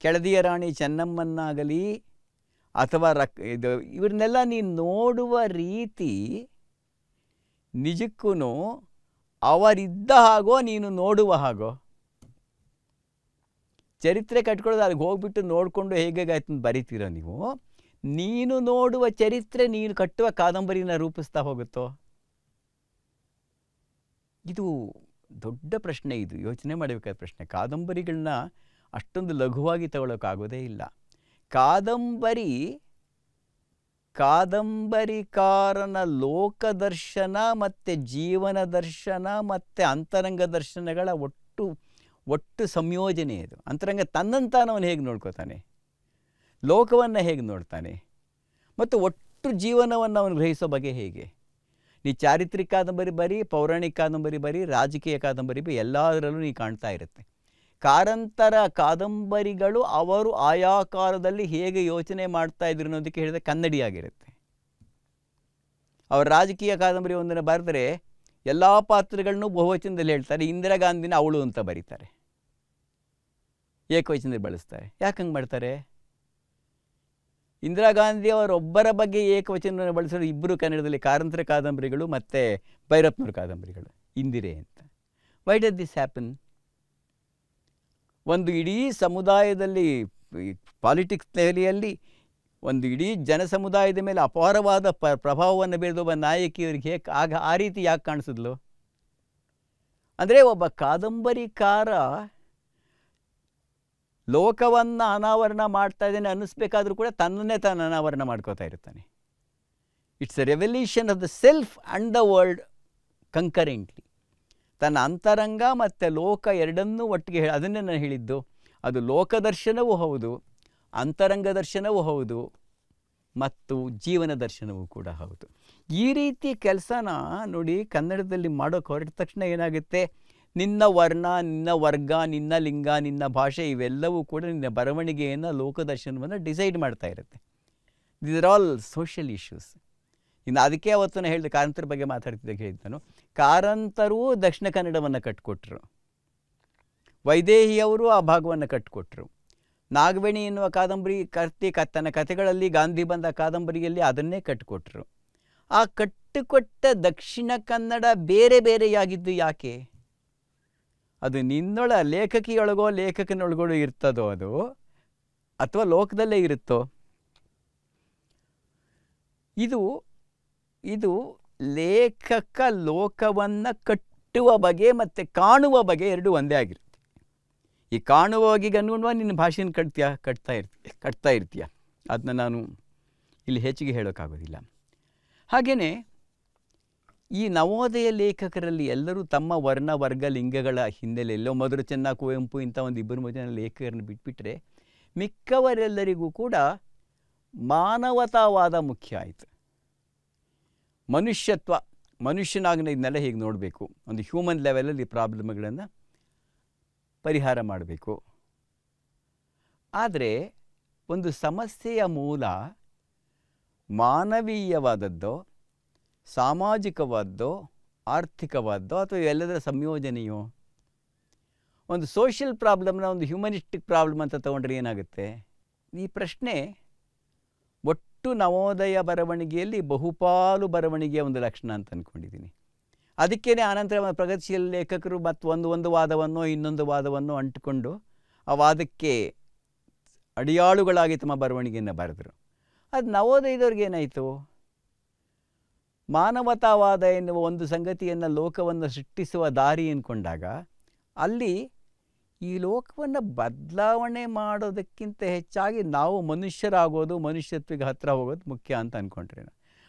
ಕೆಳದಿಯ ರಾಣಿ ಚೆನ್ನಮ್ಮನ್ನಾಗಲಿ, ಅಥವಾ ಇವ್ರನ್ನೆಲ್ಲ ನೀನು ನೋಡುವ ರೀತಿ ನಿಜಕ್ಕೂ ಅವರಿದ್ದ ಹಾಗೋ ನೀನು ನೋಡುವ ಹಾಗೋ. ಚರಿತ್ರೆ ಕಟ್ಕೊಳ್ಳೋದು ಅಲ್ಲಿಗೆ ಹೋಗ್ಬಿಟ್ಟು ನೋಡಿಕೊಂಡು ಹೇಗಾಯ್ತು ಅಂತ ಬರೀತೀರೋ ನೀವು. ನೀನು ನೋಡುವ ಚರಿತ್ರೆ ನೀನು ಕಟ್ಟುವ ಕಾದಂಬರಿನ ರೂಪಿಸ್ತಾ ಹೋಗುತ್ತೋ? ಇದು ದೊಡ್ಡ ಪ್ರಶ್ನೆ. ಇದು ಯೋಚನೆ ಮಾಡಬೇಕಾದ ಪ್ರಶ್ನೆ. ಕಾದಂಬರಿಗಳನ್ನ ಅಷ್ಟೊಂದು ಲಘುವಾಗಿ ತಗೊಳ್ಳೋಕ್ಕಾಗೋದೇ ಇಲ್ಲ. ಕಾದಂಬರಿಕಾರನ ಲೋಕದರ್ಶನ ಮತ್ತು ಜೀವನ ದರ್ಶನ ಮತ್ತು ಅಂತರಂಗ ದರ್ಶನಗಳ ಒಟ್ಟು ಸಂಯೋಜನೆ ಇದು. ಅಂತರಂಗ ತನ್ನಂತಾನವನು ಹೇಗೆ ನೋಡ್ಕೋತಾನೆ, ಲೋಕವನ್ನು ಹೇಗೆ ನೋಡ್ತಾನೆ, ಮತ್ತು ಒಟ್ಟು ಜೀವನವನ್ನು ಅವನು ಗ್ರಹಿಸೋ ಬಗೆ ಹೇಗೆ. ನೀ ಚಾರಿತ್ರಿಕ ಕಾದಂಬರಿ ಬರೀ, ಪೌರಾಣಿಕ ಕಾದಂಬರಿ ಬರೀ, ರಾಜಕೀಯ ಕಾದಂಬರಿ ಬರೀ, ಎಲ್ಲದರಲ್ಲೂ ನೀ ಕಾಣ್ತಾ ಇರುತ್ತೆ. ಕಾರಂತರ ಕಾದಂಬರಿಗಳು ಅವರು ಆಯಾ ಕಾಲದಲ್ಲಿ ಹೇಗೆ ಯೋಚನೆ ಮಾಡ್ತಾ ಇದ್ರು ಅನ್ನೋದಕ್ಕೆ ಹೇಳಿದ್ರೆ ಕನ್ನಡಿಯಾಗಿರುತ್ತೆ. ಅವರು ರಾಜಕೀಯ ಕಾದಂಬರಿ ಒಂದನ್ನು ಬರೆದರೆ ಎಲ್ಲ ಪಾತ್ರಗಳನ್ನೂ ಬಹುವಚನದಲ್ಲಿ ಹೇಳ್ತಾರೆ. ಇಂದಿರಾ ಗಾಂಧಿನ ಅವಳು ಅಂತ ಬರೀತಾರೆ, ಏಕವಚನದಲ್ಲಿ ಬಳಸ್ತಾರೆ. ಯಾಕೆ ಹಂಗೆ ಮಾಡ್ತಾರೆ? ಇಂದಿರಾ ಗಾಂಧಿ ಅವರೊಬ್ಬರ ಬಗ್ಗೆ ಏಕವಚನವನ್ನು ಬಳಸೋದು ಇಬ್ಬರು ಕನ್ನಡದಲ್ಲಿ, ಕಾರಂತರ ಕಾದಂಬರಿಗಳು ಮತ್ತು ಭೈರಪ್ಪನವ್ರ ಕಾದಂಬರಿಗಳು, ಇಂದಿರೆ ಅಂತ. Why does this happen? ಒಂದು ಇಡೀ ಸಮುದಾಯದಲ್ಲಿ, ಪಾಲಿಟಿಕ್ಸ್ ಲೆವೆಲಿಯಲ್ಲಿ ಒಂದು ಇಡೀ ಜನ ಸಮುದಾಯದ ಮೇಲೆ ಅಪಾರವಾದ ಪ್ರಭಾವವನ್ನು ಬೀರಿದ ನಾಯಕಿಯವರಿಗೆ ಆ ರೀತಿ ಯಾಕೆ ಕಾಣಿಸಿದ್ಲು? ಅಂದರೆ ಒಬ್ಬ ಕಾದಂಬರಿಕಾರ ಲೋಕವನ್ನು ಅನಾವರಣ ಮಾಡ್ತಾ ಇದ್ದಾನೆ ಅನ್ನಿಸ್ಬೇಕಾದ್ರೂ ಕೂಡ ತನ್ನನ್ನೇ ತಾನು ಅನಾವರಣ ಮಾಡ್ಕೋತಾ ಇರ್ತಾನೆ. It's a revolution of the self and the world concurrently. ತನ್ನ ಅಂತರಂಗ ಮತ್ತು ಲೋಕ ಎರಡನ್ನೂ ಒಟ್ಟಿಗೆ ಅದನ್ನೇ ನಾನು ಹೇಳಿದ್ದು. ಅದು ಲೋಕದರ್ಶನವೂ ಹೌದು, ಅಂತರಂಗ ದರ್ಶನವೂ ಹೌದು, ಮತ್ತು ಜೀವನ ದರ್ಶನವೂ ಕೂಡ ಹೌದು. ಈ ರೀತಿ ಕೆಲಸನ ನೋಡಿ ಕನ್ನಡದಲ್ಲಿ ಮಾಡೋಕ್ಕೆ ಹೊರಟ ತಕ್ಷಣ ಏನಾಗುತ್ತೆ, ನಿನ್ನ ವರ್ಣ, ನಿನ್ನ ವರ್ಗ, ನಿನ್ನ ಲಿಂಗ, ನಿನ್ನ ಭಾಷೆ ಇವೆಲ್ಲವೂ ಕೂಡ ನಿನ್ನ ಬರವಣಿಗೆಯನ್ನು, ಲೋಕದರ್ಶನವನ್ನು ಡಿಸೈಡ್ ಮಾಡ್ತಾ ಇರುತ್ತೆ. These are all social issues. ಇನ್ನು ಅದಕ್ಕೆ ಅವತ್ತು ನಾನು ಹೇಳಿದೆ, ಕಾರಂತರ ಬಗ್ಗೆ ಮಾತಾಡ್ತಿದ್ದಾಗ ಹೇಳಿದ್ದಾನು, ಕಾರಂತರೂ ದಕ್ಷಿಣ ಕನ್ನಡವನ್ನು ಕಟ್ಟಿಕೊಟ್ರು, ವೈದೇಹಿಯವರು ಆ ಭಾಗವನ್ನು ಕಟ್ಟಿಕೊಟ್ರು. ನಾಗವೇಣಿ ಎನ್ನುವ ಕಾದಂಬರಿ ತನ್ನ ಕಥೆಗಳಲ್ಲಿ ಗಾಂಧಿ ಬಂದ ಕಾದಂಬರಿಯಲ್ಲಿ ಅದನ್ನೇ ಕಟ್ಟಿಕೊಟ್ರು. ಆ ಕಟ್ಟಿಕೊಟ್ಟ ದಕ್ಷಿಣ ಕನ್ನಡ ಬೇರೆ ಬೇರೆಯಾಗಿದ್ದು ಯಾಕೆ? ಅದು ನಿನ್ನೊಳ ಲೇಖಕಿಯೊಳಗೋ ಲೇಖಕನೊಳಗೋ ಇರ್ತದೋ ಅದು, ಅಥವಾ ಲೋಕದಲ್ಲೇ ಇರುತ್ತೋ? ಇದು ಲೇಖಕ ಲೋಕವನ್ನು ಕಟ್ಟುವ ಬಗೆ ಮತ್ತು ಕಾಣುವ ಬಗೆ ಎರಡು ಒಂದೇ ಆಗಿರುತ್ತೆ. ಈ ಕಾಣುವ ಬಗೆಗೆ ಅನುಗುಣವಾಗಿ ನಿನ್ನ ಭಾಷೆಯನ್ನು ಕಟ್ತಾ ಇರ್ತೀಯ. ಅದನ್ನ ನಾನು ಇಲ್ಲಿ ಹೆಚ್ಚಿಗೆ ಹೇಳೋಕ್ಕಾಗೋದಿಲ್ಲ. ಹಾಗೆಯೇ ಈ ನವೋದಯ ಲೇಖಕರಲ್ಲಿ ಎಲ್ಲರೂ ತಮ್ಮ ವರ್ಣ, ವರ್ಗ, ಲಿಂಗಗಳ ಹಿನ್ನೆಲೆಯಲ್ಲೋ ಮಧುರ ಚೆನ್ನ, ಕುವೆಂಪು ಇಂಥ ಒಂದು 2-3 ಜನ ಲೇಖಕರನ್ನು ಬಿಟ್ಬಿಟ್ರೆ ಮಿಕ್ಕವರೆಲ್ಲರಿಗೂ ಕೂಡ ಮಾನವತಾವಾದ ಮುಖ್ಯ ಆಯಿತು. ಮನುಷ್ಯತ್ವ, ಮನುಷ್ಯನಾಗಿ ಇದನ್ನೆಲ್ಲ ಹೇಗೆ ನೋಡಬೇಕು, ಒಂದು ಹ್ಯೂಮನ್ ಲೆವೆಲಲ್ಲಿ ಪ್ರಾಬ್ಲಮ್ಗಳನ್ನು ಪರಿಹಾರ ಮಾಡಬೇಕು. ಆದರೆ ಒಂದು ಸಮಸ್ಯೆಯ ಮೂಲ ಮಾನವೀಯವಾದದ್ದೋ, ಸಾಮಾಜಿಕವಾದ್ದೋ, ಆರ್ಥಿಕವಾದ್ದೋ, ಅಥವಾ ಎಲ್ಲದರ ಸಂಯೋಜನೆಯೋ? ಒಂದು ಸೋಷಿಯಲ್ ಪ್ರಾಬ್ಲಮ್ನ ಒಂದು ಹ್ಯೂಮನಿಸ್ಟಿಕ್ ಪ್ರಾಬ್ಲಮ್ ಅಂತ ತಗೊಂಡ್ರೆ ಏನಾಗುತ್ತೆ? ಈ ಪ್ರಶ್ನೆ ಒಟ್ಟು ನವೋದಯ ಬರವಣಿಗೆಯಲ್ಲಿ ಬಹುಪಾಲು ಬರವಣಿಗೆಯ ಒಂದು ಲಕ್ಷಣ ಅಂತ ಅಂದ್ಕೊಂಡಿದ್ದೀನಿ. ಅದಕ್ಕೇ ಆನಂತರ ಪ್ರಗತಿಶೀಲ ಲೇಖಕರು ಒಂದು ವಾದವನ್ನು ಇನ್ನೊಂದು ವಾದವನ್ನು ಅಂಟಿಕೊಂಡು ಆ ವಾದಕ್ಕೆ ಅಡಿಯಾಳುಗಳಾಗಿ ತಮ್ಮ ಬರವಣಿಗೆಯನ್ನು ಬರೆದರು. ಅದು ನವೋದಯದವ್ರಿಗೆ ಏನಾಯಿತು? ಮಾನವತಾವಾದ ಎನ್ನುವ ಒಂದು ಸಂಗತಿಯನ್ನು ಲೋಕವನ್ನು ಸೃಷ್ಟಿಸುವ ದಾರಿ ಅಂದ್ಕೊಂಡಾಗ ಅಲ್ಲಿ ಈ ಲೋಕವನ್ನು ಬದಲಾವಣೆ ಮಾಡೋದಕ್ಕಿಂತ ಹೆಚ್ಚಾಗಿ ನಾವು ಮನುಷ್ಯರಾಗೋದು, ಮನುಷ್ಯತ್ವಕ್ಕೆ ಹತ್ತಿರ ಹೋಗೋದು ಮುಖ್ಯ ಅಂತ ಅಂದ್ಕೊಂಡ್ರೆ.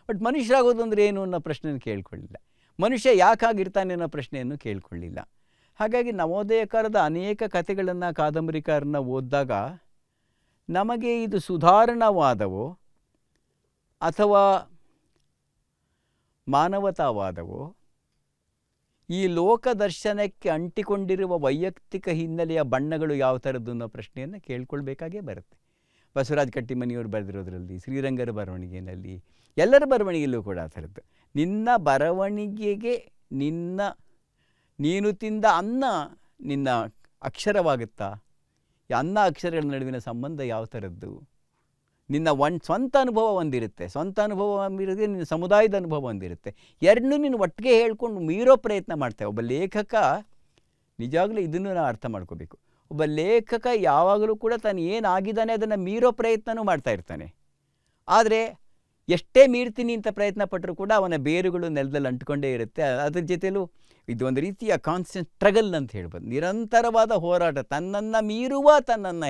ಬಟ್ ಮನುಷ್ಯರಾಗೋದು ಅಂದರೆ ಏನು ಅನ್ನೋ ಪ್ರಶ್ನೆಯನ್ನು ಕೇಳ್ಕೊಳ್ಳಿಲ್ಲ. ಮನುಷ್ಯ ಯಾಕಾಗಿರ್ತಾನೆ ಅನ್ನೋ ಪ್ರಶ್ನೆಯನ್ನು ಕೇಳ್ಕೊಳ್ಳಿಲ್ಲ. ಹಾಗಾಗಿ ನವೋದಯ ಕಾಲದ ಅನೇಕ ಕಥೆಗಳನ್ನು, ಕಾದಂಬರಿಕಾರನ್ನ ಓದಿದಾಗ ನಮಗೆ ಇದು ಸುಧಾರಣವಾದವೋ ಅಥವಾ ಮಾನವತಾವಾದವೋ, ಈ ಲೋಕ ದರ್ಶನಕ್ಕೆ ಅಂಟಿಕೊಂಡಿರುವ ವೈಯಕ್ತಿಕ ಹಿನ್ನೆಲೆಯ ಬಣ್ಣಗಳು ಯಾವ ಥರದ್ದು ಅನ್ನೋ ಪ್ರಶ್ನೆಯನ್ನು ಕೇಳ್ಕೊಳ್ಬೇಕಾಗೇ ಬರುತ್ತೆ. ಬಸವರಾಜ ಕಟ್ಟಿಮನಿಯವರು ಬರೆದಿರೋದ್ರಲ್ಲಿ, ಶ್ರೀರಂಗರ ಬರವಣಿಗೆಯಲ್ಲಿ, ಎಲ್ಲರ ಬರವಣಿಗೆಯಲ್ಲೂ ಕೂಡ ಆ ಥರದ್ದು. ನಿನ್ನ ಬರವಣಿಗೆಗೆ ನೀನು ತಿಂದ ಅನ್ನ ನಿನ್ನ ಅಕ್ಷರವಾಗುತ್ತಾ? ಈ ಅನ್ನ ಅಕ್ಷರಗಳ ನಡುವಿನ ಸಂಬಂಧ ಯಾವ ಥರದ್ದು? ನಿನ್ನ ಸ್ವಂತ ಅನುಭವ ಒಂದಿರುತ್ತೆ, ಸ್ವಂತ ಅನುಭವ ಇರೋದೇ ನಿನ್ನ ಸಮುದಾಯದ ಅನುಭವ ಒಂದಿರುತ್ತೆ. ಎರಡನ್ನೂ ನೀನು ಒಟ್ಟಿಗೆ ಹೇಳ್ಕೊಂಡು ಮೀರೋ ಪ್ರಯತ್ನ ಮಾಡ್ತೇವೆ. ಒಬ್ಬ ಲೇಖಕ ನಿಜವಾಗ್ಲೂ ಇದನ್ನು ನಾವು ಅರ್ಥ ಮಾಡ್ಕೋಬೇಕು. ಒಬ್ಬ ಲೇಖಕ ಯಾವಾಗಲೂ ಕೂಡ ತಾನು ಏನಾಗಿದ್ದಾನೆ ಅದನ್ನು ಮೀರೋ ಪ್ರಯತ್ನವೂ ಮಾಡ್ತಾ ಇರ್ತಾನೆ. ಆದರೆ ಎಷ್ಟೇ ಮೀರ್ತೀನಿ ಅಂತ ಪ್ರಯತ್ನ ಪಟ್ಟರೂ ಕೂಡ ಅವನ ಬೇರುಗಳು ನೆಲದಲ್ಲಿ ಅಂಟ್ಕೊಂಡೇ ಇರುತ್ತೆ. ಅದ್ರ ಜೊತೆಲೂ ಇದು ಒಂದು ರೀತಿಯ ಕಾನ್ಸ್ಟೆಂಟ್ ಸ್ಟ್ರಗಲ್ ಅಂತ ಹೇಳ್ಬೋದು, ನಿರಂತರವಾದ ಹೋರಾಟ. ತನ್ನನ್ನು ಮೀರುವ ತನ್ನನ್ನು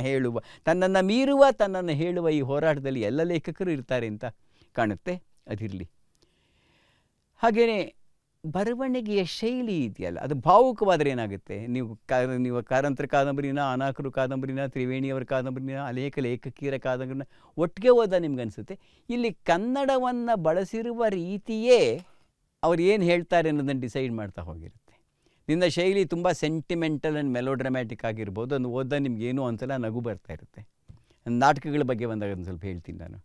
ಹೇಳುವ ಈ ಹೋರಾಟದಲ್ಲಿ ಎಲ್ಲ ಲೇಖಕರು ಇರ್ತಾರೆ ಅಂತ ಕಾಣುತ್ತೆ. ಅದಿರಲಿ. ಹಾಗೆಯೇ ಬರವಣಿಗೆಯ ಶೈಲಿ ಇದೆಯಲ್ಲ, ಅದು ಭಾವುಕವಾದರೆ ಏನಾಗುತ್ತೆ? ನೀವು ಕಾರಂತರ ಕಾದಂಬರಿನ, ಅನಾಕರು ಕಾದಂಬರಿನ, ತ್ರಿವೇಣಿಯವರ ಕಾದಂಬರಿನ, ಅನೇಕ ಲೇಖಕಿಯರ ಕಾದಂಬರಿನ ಒಟ್ಟಿಗೆ ಓದ ನಿಮ್ಗನ್ಸುತ್ತೆ. ಇಲ್ಲಿ ಕನ್ನಡವನ್ನು ಬಳಸಿರುವ ರೀತಿಯೇ ಅವ್ರು ಏನು ಹೇಳ್ತಾರೆ ಅನ್ನೋದನ್ನು ಡಿಸೈಡ್ ಮಾಡ್ತಾ ಹೋಗಿರುತ್ತೆ. ನಿನ್ನ ಶೈಲಿ ತುಂಬ ಸೆಂಟಿಮೆಂಟಲ್ ಆ್ಯಂಡ್ ಮೆಲೋಡ್ರಾಮ್ಯಾಟಿಕ್ ಆಗಿರ್ಬೋದು. ಅದನ್ನು ಓದ ನಿಮ್ಗೇನು ಒಂದ್ಸಲ ನಗು ಬರ್ತಾ ಇರುತ್ತೆ. ನಾಟಕಗಳ ಬಗ್ಗೆ ಬಂದಾಗ ಒಂದು ಸ್ವಲ್ಪ ಹೇಳ್ತೀನಿ ನಾನು.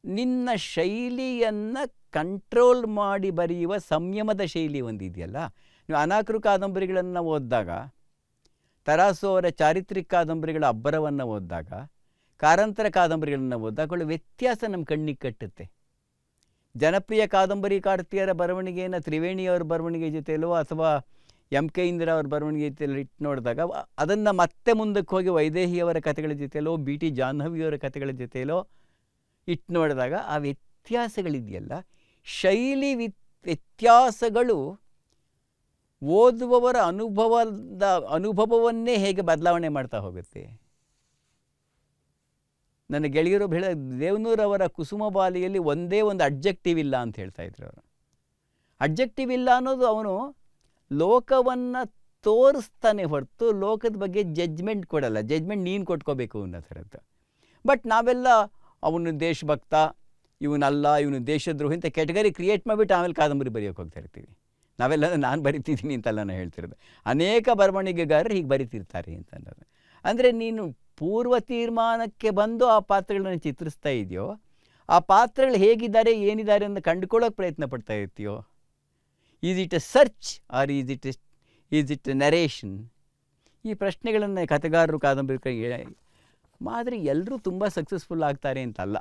ನಿನ್ನ ಶೈಲಿಯನ್ನು ಕಂಟ್ರೋಲ್ ಮಾಡಿ ಬರೆಯುವ ಸಂಯಮದ ಶೈಲಿ ಒಂದಿದೆಯಲ್ಲ. ನೀವು ಅನಾಕರು ಕಾದಂಬರಿಗಳನ್ನು ಓದಿದಾಗ, ತರಾಸು ಅವರ ಚಾರಿತ್ರಿಕ ಕಾದಂಬರಿಗಳ ಅಬ್ಬರವನ್ನು ಓದಿದಾಗ, ಕಾರಂತರ ಕಾದಂಬರಿಗಳನ್ನು ಓದಿದಾಗ ವ್ಯತ್ಯಾಸ ನಮ್ಮ ಕಣ್ಣಿಗೆ ಕಟ್ಟುತ್ತೆ. ಜನಪ್ರಿಯ ಕಾದಂಬರಿಕಾರ್ತಿಯರ ಬರವಣಿಗೆಯನ್ನು ತ್ರಿವೇಣಿಯವರ ಬರವಣಿಗೆ ಜೊತೆಯಲ್ಲೋ ಅಥವಾ ಎಂ.ಕೆ. ಇಂದಿರಾ ಅವ್ರ ಬರವಣಿಗೆ ಜೊತೆಯಲ್ಲಿ ಇಟ್ಟು ನೋಡಿದಾಗ, ಅದನ್ನು ಮತ್ತೆ ಮುಂದಕ್ಕೆ ಹೋಗಿ ವೈದೇಹಿಯವರ ಕಥೆಗಳ ಜೊತೆಯಲ್ಲೋ, ಬಿ.ಟಿ. ಜಾಹ್ನವಿಯವರ ಕಥೆಗಳ ಜೊತೆಯಲ್ಲೋ ಇಟ್ಟು ನೋಡಿದಾಗ ಆ ವ್ಯತ್ಯಾಸಗಳಿದೆಯಲ್ಲ, ಶೈಲಿ ವ್ಯತ್ಯಾಸಗಳು ಓದುವವರ ಅನುಭವವನ್ನೇ ಹೇಗೆ ಬದಲಾವಣೆ ಮಾಡ್ತಾ ಹೋಗುತ್ತೆ. ನನ್ನ ಗೆಳೆಯರು ದೇವನೂರವರ ಕುಸುಮಬಾಲಿಯಲ್ಲಿ ಒಂದೇ ಒಂದು ಅಡ್ಜೆಕ್ಟಿವ್ ಇಲ್ಲ ಅಂತ ಹೇಳ್ತಾ ಇದ್ರು ಅವರು. ಅಡ್ಜೆಕ್ಟಿವ್ ಇಲ್ಲ ಅನ್ನೋದು ಅವನು ಲೋಕವನ್ನು ತೋರಿಸ್ತಾನೆ ಹೊರತು ಲೋಕದ ಬಗ್ಗೆ ಜಡ್ಜ್ಮೆಂಟ್ ಕೊಡಲ್ಲ. ಜಡ್ಜ್ಮೆಂಟ್ ನೀನು ಕೊಟ್ಕೋಬೇಕು ಅನ್ನೋ ಥರದ್ದು. ಬಟ್ ನಾವೆಲ್ಲ ಅವನು ದೇಶಭಕ್ತ, ಇವನು ದೇಶದ್ರೋಹಿ ಅಂತ ಕೆಟಗರಿ ಕ್ರಿಯೇಟ್ ಮಾಡಿಬಿಟ್ಟು ಆಮೇಲೆ ಕಾದಂಬರಿ ಬರೆಯೋಕೆ ಹೋಗ್ತಾ ಇರ್ತೀವಿ. ನಾವೆಲ್ಲ ನಾನು ಬರಿತಿದ್ದೀನಿ ಅಂತೆಲ್ಲ ನಾನು ಹೇಳ್ತಿರೋದು. ಅನೇಕ ಬರವಣಿಗೆಗಾರರು ಹೀಗೆ ಬರಿತಿರ್ತಾರೆ ಅಂತ ಅನ್ನೋದು. ಅಂದರೆ ನೀನು ಪೂರ್ವ ತೀರ್ಮಾನಕ್ಕೆ ಬಂದು ಆ ಪಾತ್ರಗಳನ್ನು ಚಿತ್ರಿಸ್ತಾ ಇದೆಯೋ, ಆ ಪಾತ್ರಗಳು ಹೇಗಿದ್ದಾರೆ, ಏನಿದ್ದಾರೆ ಅಂತ ಕಂಡುಕೊಳ್ಳೋಕೆ ಪ್ರಯತ್ನ ಪಡ್ತಾ ಇರ್ತೀಯೋ. Is it a search or is it a narration? ಈ ಪ್ರಶ್ನೆಗಳನ್ನು ಕಥೆಗಾರರು, ಕಾದಂಬರಿಕರಿಗೆ ಮಾದರಿ ಎಲ್ಲರೂ ತುಂಬ ಸಕ್ಸಸ್ಫುಲ್ ಆಗ್ತಾರೆ ಅಂತಲ್ಲ.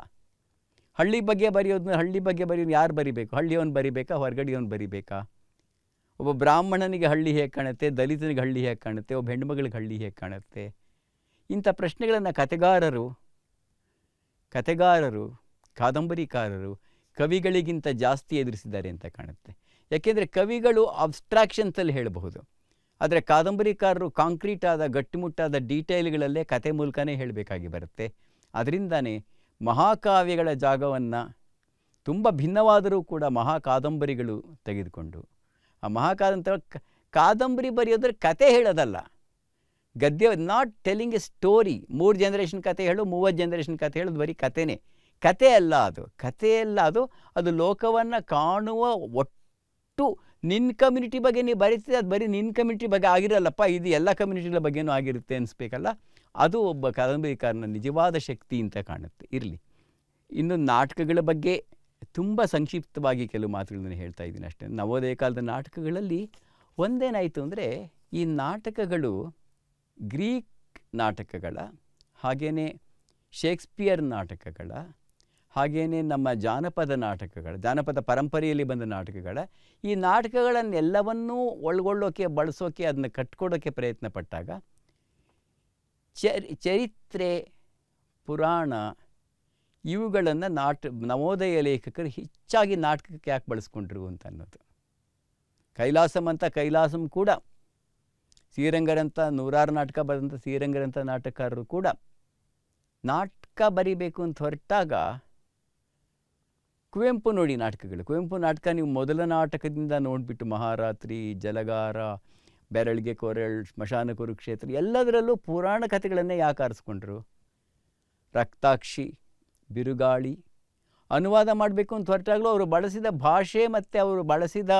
ಹಳ್ಳಿ ಬಗ್ಗೆ ಬರೆಯೋದು ಯಾರು ಬರಿಬೇಕು? ಹಳ್ಳಿಯವನು ಬರಿಬೇಕಾ, ಹೊರಗಡೆಯವನು ಬರಿಬೇಕಾ? ಒಬ್ಬ ಬ್ರಾಹ್ಮಣನಿಗೆ ಹಳ್ಳಿ ಹೇಗೆ ಕಾಣುತ್ತೆ, ದಲಿತನಿಗೆ ಹಳ್ಳಿ ಹೇಗೆ ಕಾಣುತ್ತೆ, ಒಬ್ಬ ಹೆಣ್ಮಗಳಿಗೆ ಹಳ್ಳಿ ಹೇಗೆ ಕಾಣುತ್ತೆ? ಇಂಥ ಪ್ರಶ್ನೆಗಳನ್ನು ಕಥೆಗಾರರು, ಕಾದಂಬರಿಕಾರರು ಕವಿಗಳಿಗಿಂತ ಜಾಸ್ತಿ ಎದುರಿಸಿದ್ದಾರೆ ಅಂತ ಕಾಣುತ್ತೆ. ಯಾಕೆಂದರೆ ಕವಿಗಳು ಅಬ್ಸ್ಟ್ರಾಕ್ಷನ್ಸಲ್ಲಿ ಹೇಳಬಹುದು, ಆದರೆ ಕಾದಂಬರಿಕಾರರು ಕಾಂಕ್ರೀಟ್ ಆದ ಗಟ್ಟಿಮುಟ್ಟಾದ ಡೀಟೇಲ್ಗಳಲ್ಲೇ ಕತೆ ಮೂಲಕನೇ ಹೇಳಬೇಕಾಗಿ ಬರುತ್ತೆ. ಅದರಿಂದನೇ ಮಹಾಕಾವ್ಯಗಳ ಜಾಗವನ್ನು ತುಂಬ ಭಿನ್ನವಾದರೂ ಕೂಡ ಮಹಾಕಾದಂಬರಿಗಳು ತೆಗೆದುಕೊಂಡು, ಆ ಕಾದಂಬರಿ ಬರೆಯೋದ್ರೆ ಕತೆ ಹೇಳೋದಲ್ಲ, ಗದ್ಯ, not telling A story. 3 generation ಕತೆ ಹೇಳು, 30 ಜನರೇಷನ್ ಕತೆ ಹೇಳೋದು ಬರೀ ಕತೆನೇ. ಕತೆ ಅಲ್ಲ ಅದು. ಅದು ಲೋಕವನ್ನು ಕಾಣುವ ಒಟ್ಟು ನಿನ್ನ ಕಮ್ಯುನಿಟಿ ಬಗ್ಗೆ ನೀವು ಬರೀತಿದೆ, ಅದು ಬರೀ ನಿನ್ನ ಕಮ್ಯುನಿಟಿ ಬಗ್ಗೆ ಆಗಿರಲ್ಲಪ್ಪ, ಇದು ಎಲ್ಲ ಕಮ್ಯುನಿಟಿಗಳ ಬಗ್ಗೆನೂ ಆಗಿರುತ್ತೆ ಅನಿಸ್ಬೇಕಲ್ಲ. ಅದು ಒಬ್ಬ ಕಾದಂಬರಿಕಾರನ ನಿಜವಾದ ಶಕ್ತಿ ಅಂತ ಕಾಣುತ್ತೆ. ಇರಲಿ, ಇನ್ನು ನಾಟಕಗಳ ಬಗ್ಗೆ ತುಂಬ ಸಂಕ್ಷಿಪ್ತವಾಗಿ ಕೆಲವು ಮಾತುಗಳನ್ನು ಹೇಳ್ತಾ ಇದ್ದೀನಿ ಅಷ್ಟೇ. ನವೋದಯ ಕಾಲದ ನಾಟಕಗಳಲ್ಲಿ ಒಂದೇನಾಯಿತು ಅಂದರೆ, ಈ ನಾಟಕಗಳು ಗ್ರೀಕ್ ನಾಟಕಗಳ, ಹಾಗೆಯೇ ಶೇಕ್ಸ್ಪಿಯರ್ ನಾಟಕಗಳ, ಹಾಗೆಯೇ ನಮ್ಮ ಜಾನಪದ ಪರಂಪರೆಯಲ್ಲಿ ಬಂದ ನಾಟಕಗಳ, ಈ ನಾಟಕಗಳನ್ನೆಲ್ಲವನ್ನೂ ಒಳಗೊಳ್ಳೋಕೆ, ಬಳಸೋಕೆ, ಅದನ್ನು ಕಟ್ಕೊಡೋಕ್ಕೆ ಪ್ರಯತ್ನ ಪಟ್ಟಾಗ ಚರಿತ್ರೆ, ಪುರಾಣ ಇವುಗಳನ್ನು ನವೋದಯ ಲೇಖಕರು ಹೆಚ್ಚಾಗಿ ನಾಟಕಕ್ಕೆ ಯಾಕೆ ಬಳಸ್ಕೊಂಡ್ರು ಅಂತ ಅನ್ನೋದು. ಕೈಲಾಸಂ ಕೂಡ ಶ್ರೀರಂಗರಂಥ ನೂರಾರು ನಾಟಕ ಬರೆದಂಥ ಶ್ರೀರಂಗರಂಥ ನಾಟಕಕಾರರು ಕೂಡ ನಾಟಕ ಬರಿಬೇಕು ಅಂತ ಹೊರಟಾಗ ಕುವೆಂಪು ನೋಡಿ ನಾಟಕಗಳು. ಕುವೆಂಪು ನಾಟಕ ನೀವು ಮೊದಲ ನಾಟಕದಿಂದ ನೋಡಿಬಿಟ್ಟು ಮಹಾರಾತ್ರಿ, ಜಲಗಾರ, ಬೆರಳಿಗೆ ಕೊರಳ್, ಸ್ಮಶಾನ ಕುರುಕ್ಷೇತ್ರ ಎಲ್ಲದರಲ್ಲೂ ಪುರಾಣ ಕಥೆಗಳನ್ನೇ ಯಾಕೆ ಆರಿಸ್ಕೊಂಡ್ರು? ರಕ್ತಾಕ್ಷಿ, ಬಿರುಗಾಳಿ ಅನುವಾದ ಮಾಡಬೇಕು ಅಂತ ಹೊರಟಾಗಲೂ ಅವರು ಬಳಸಿದ ಭಾಷೆ ಮತ್ತು ಅವರು ಬಳಸಿದ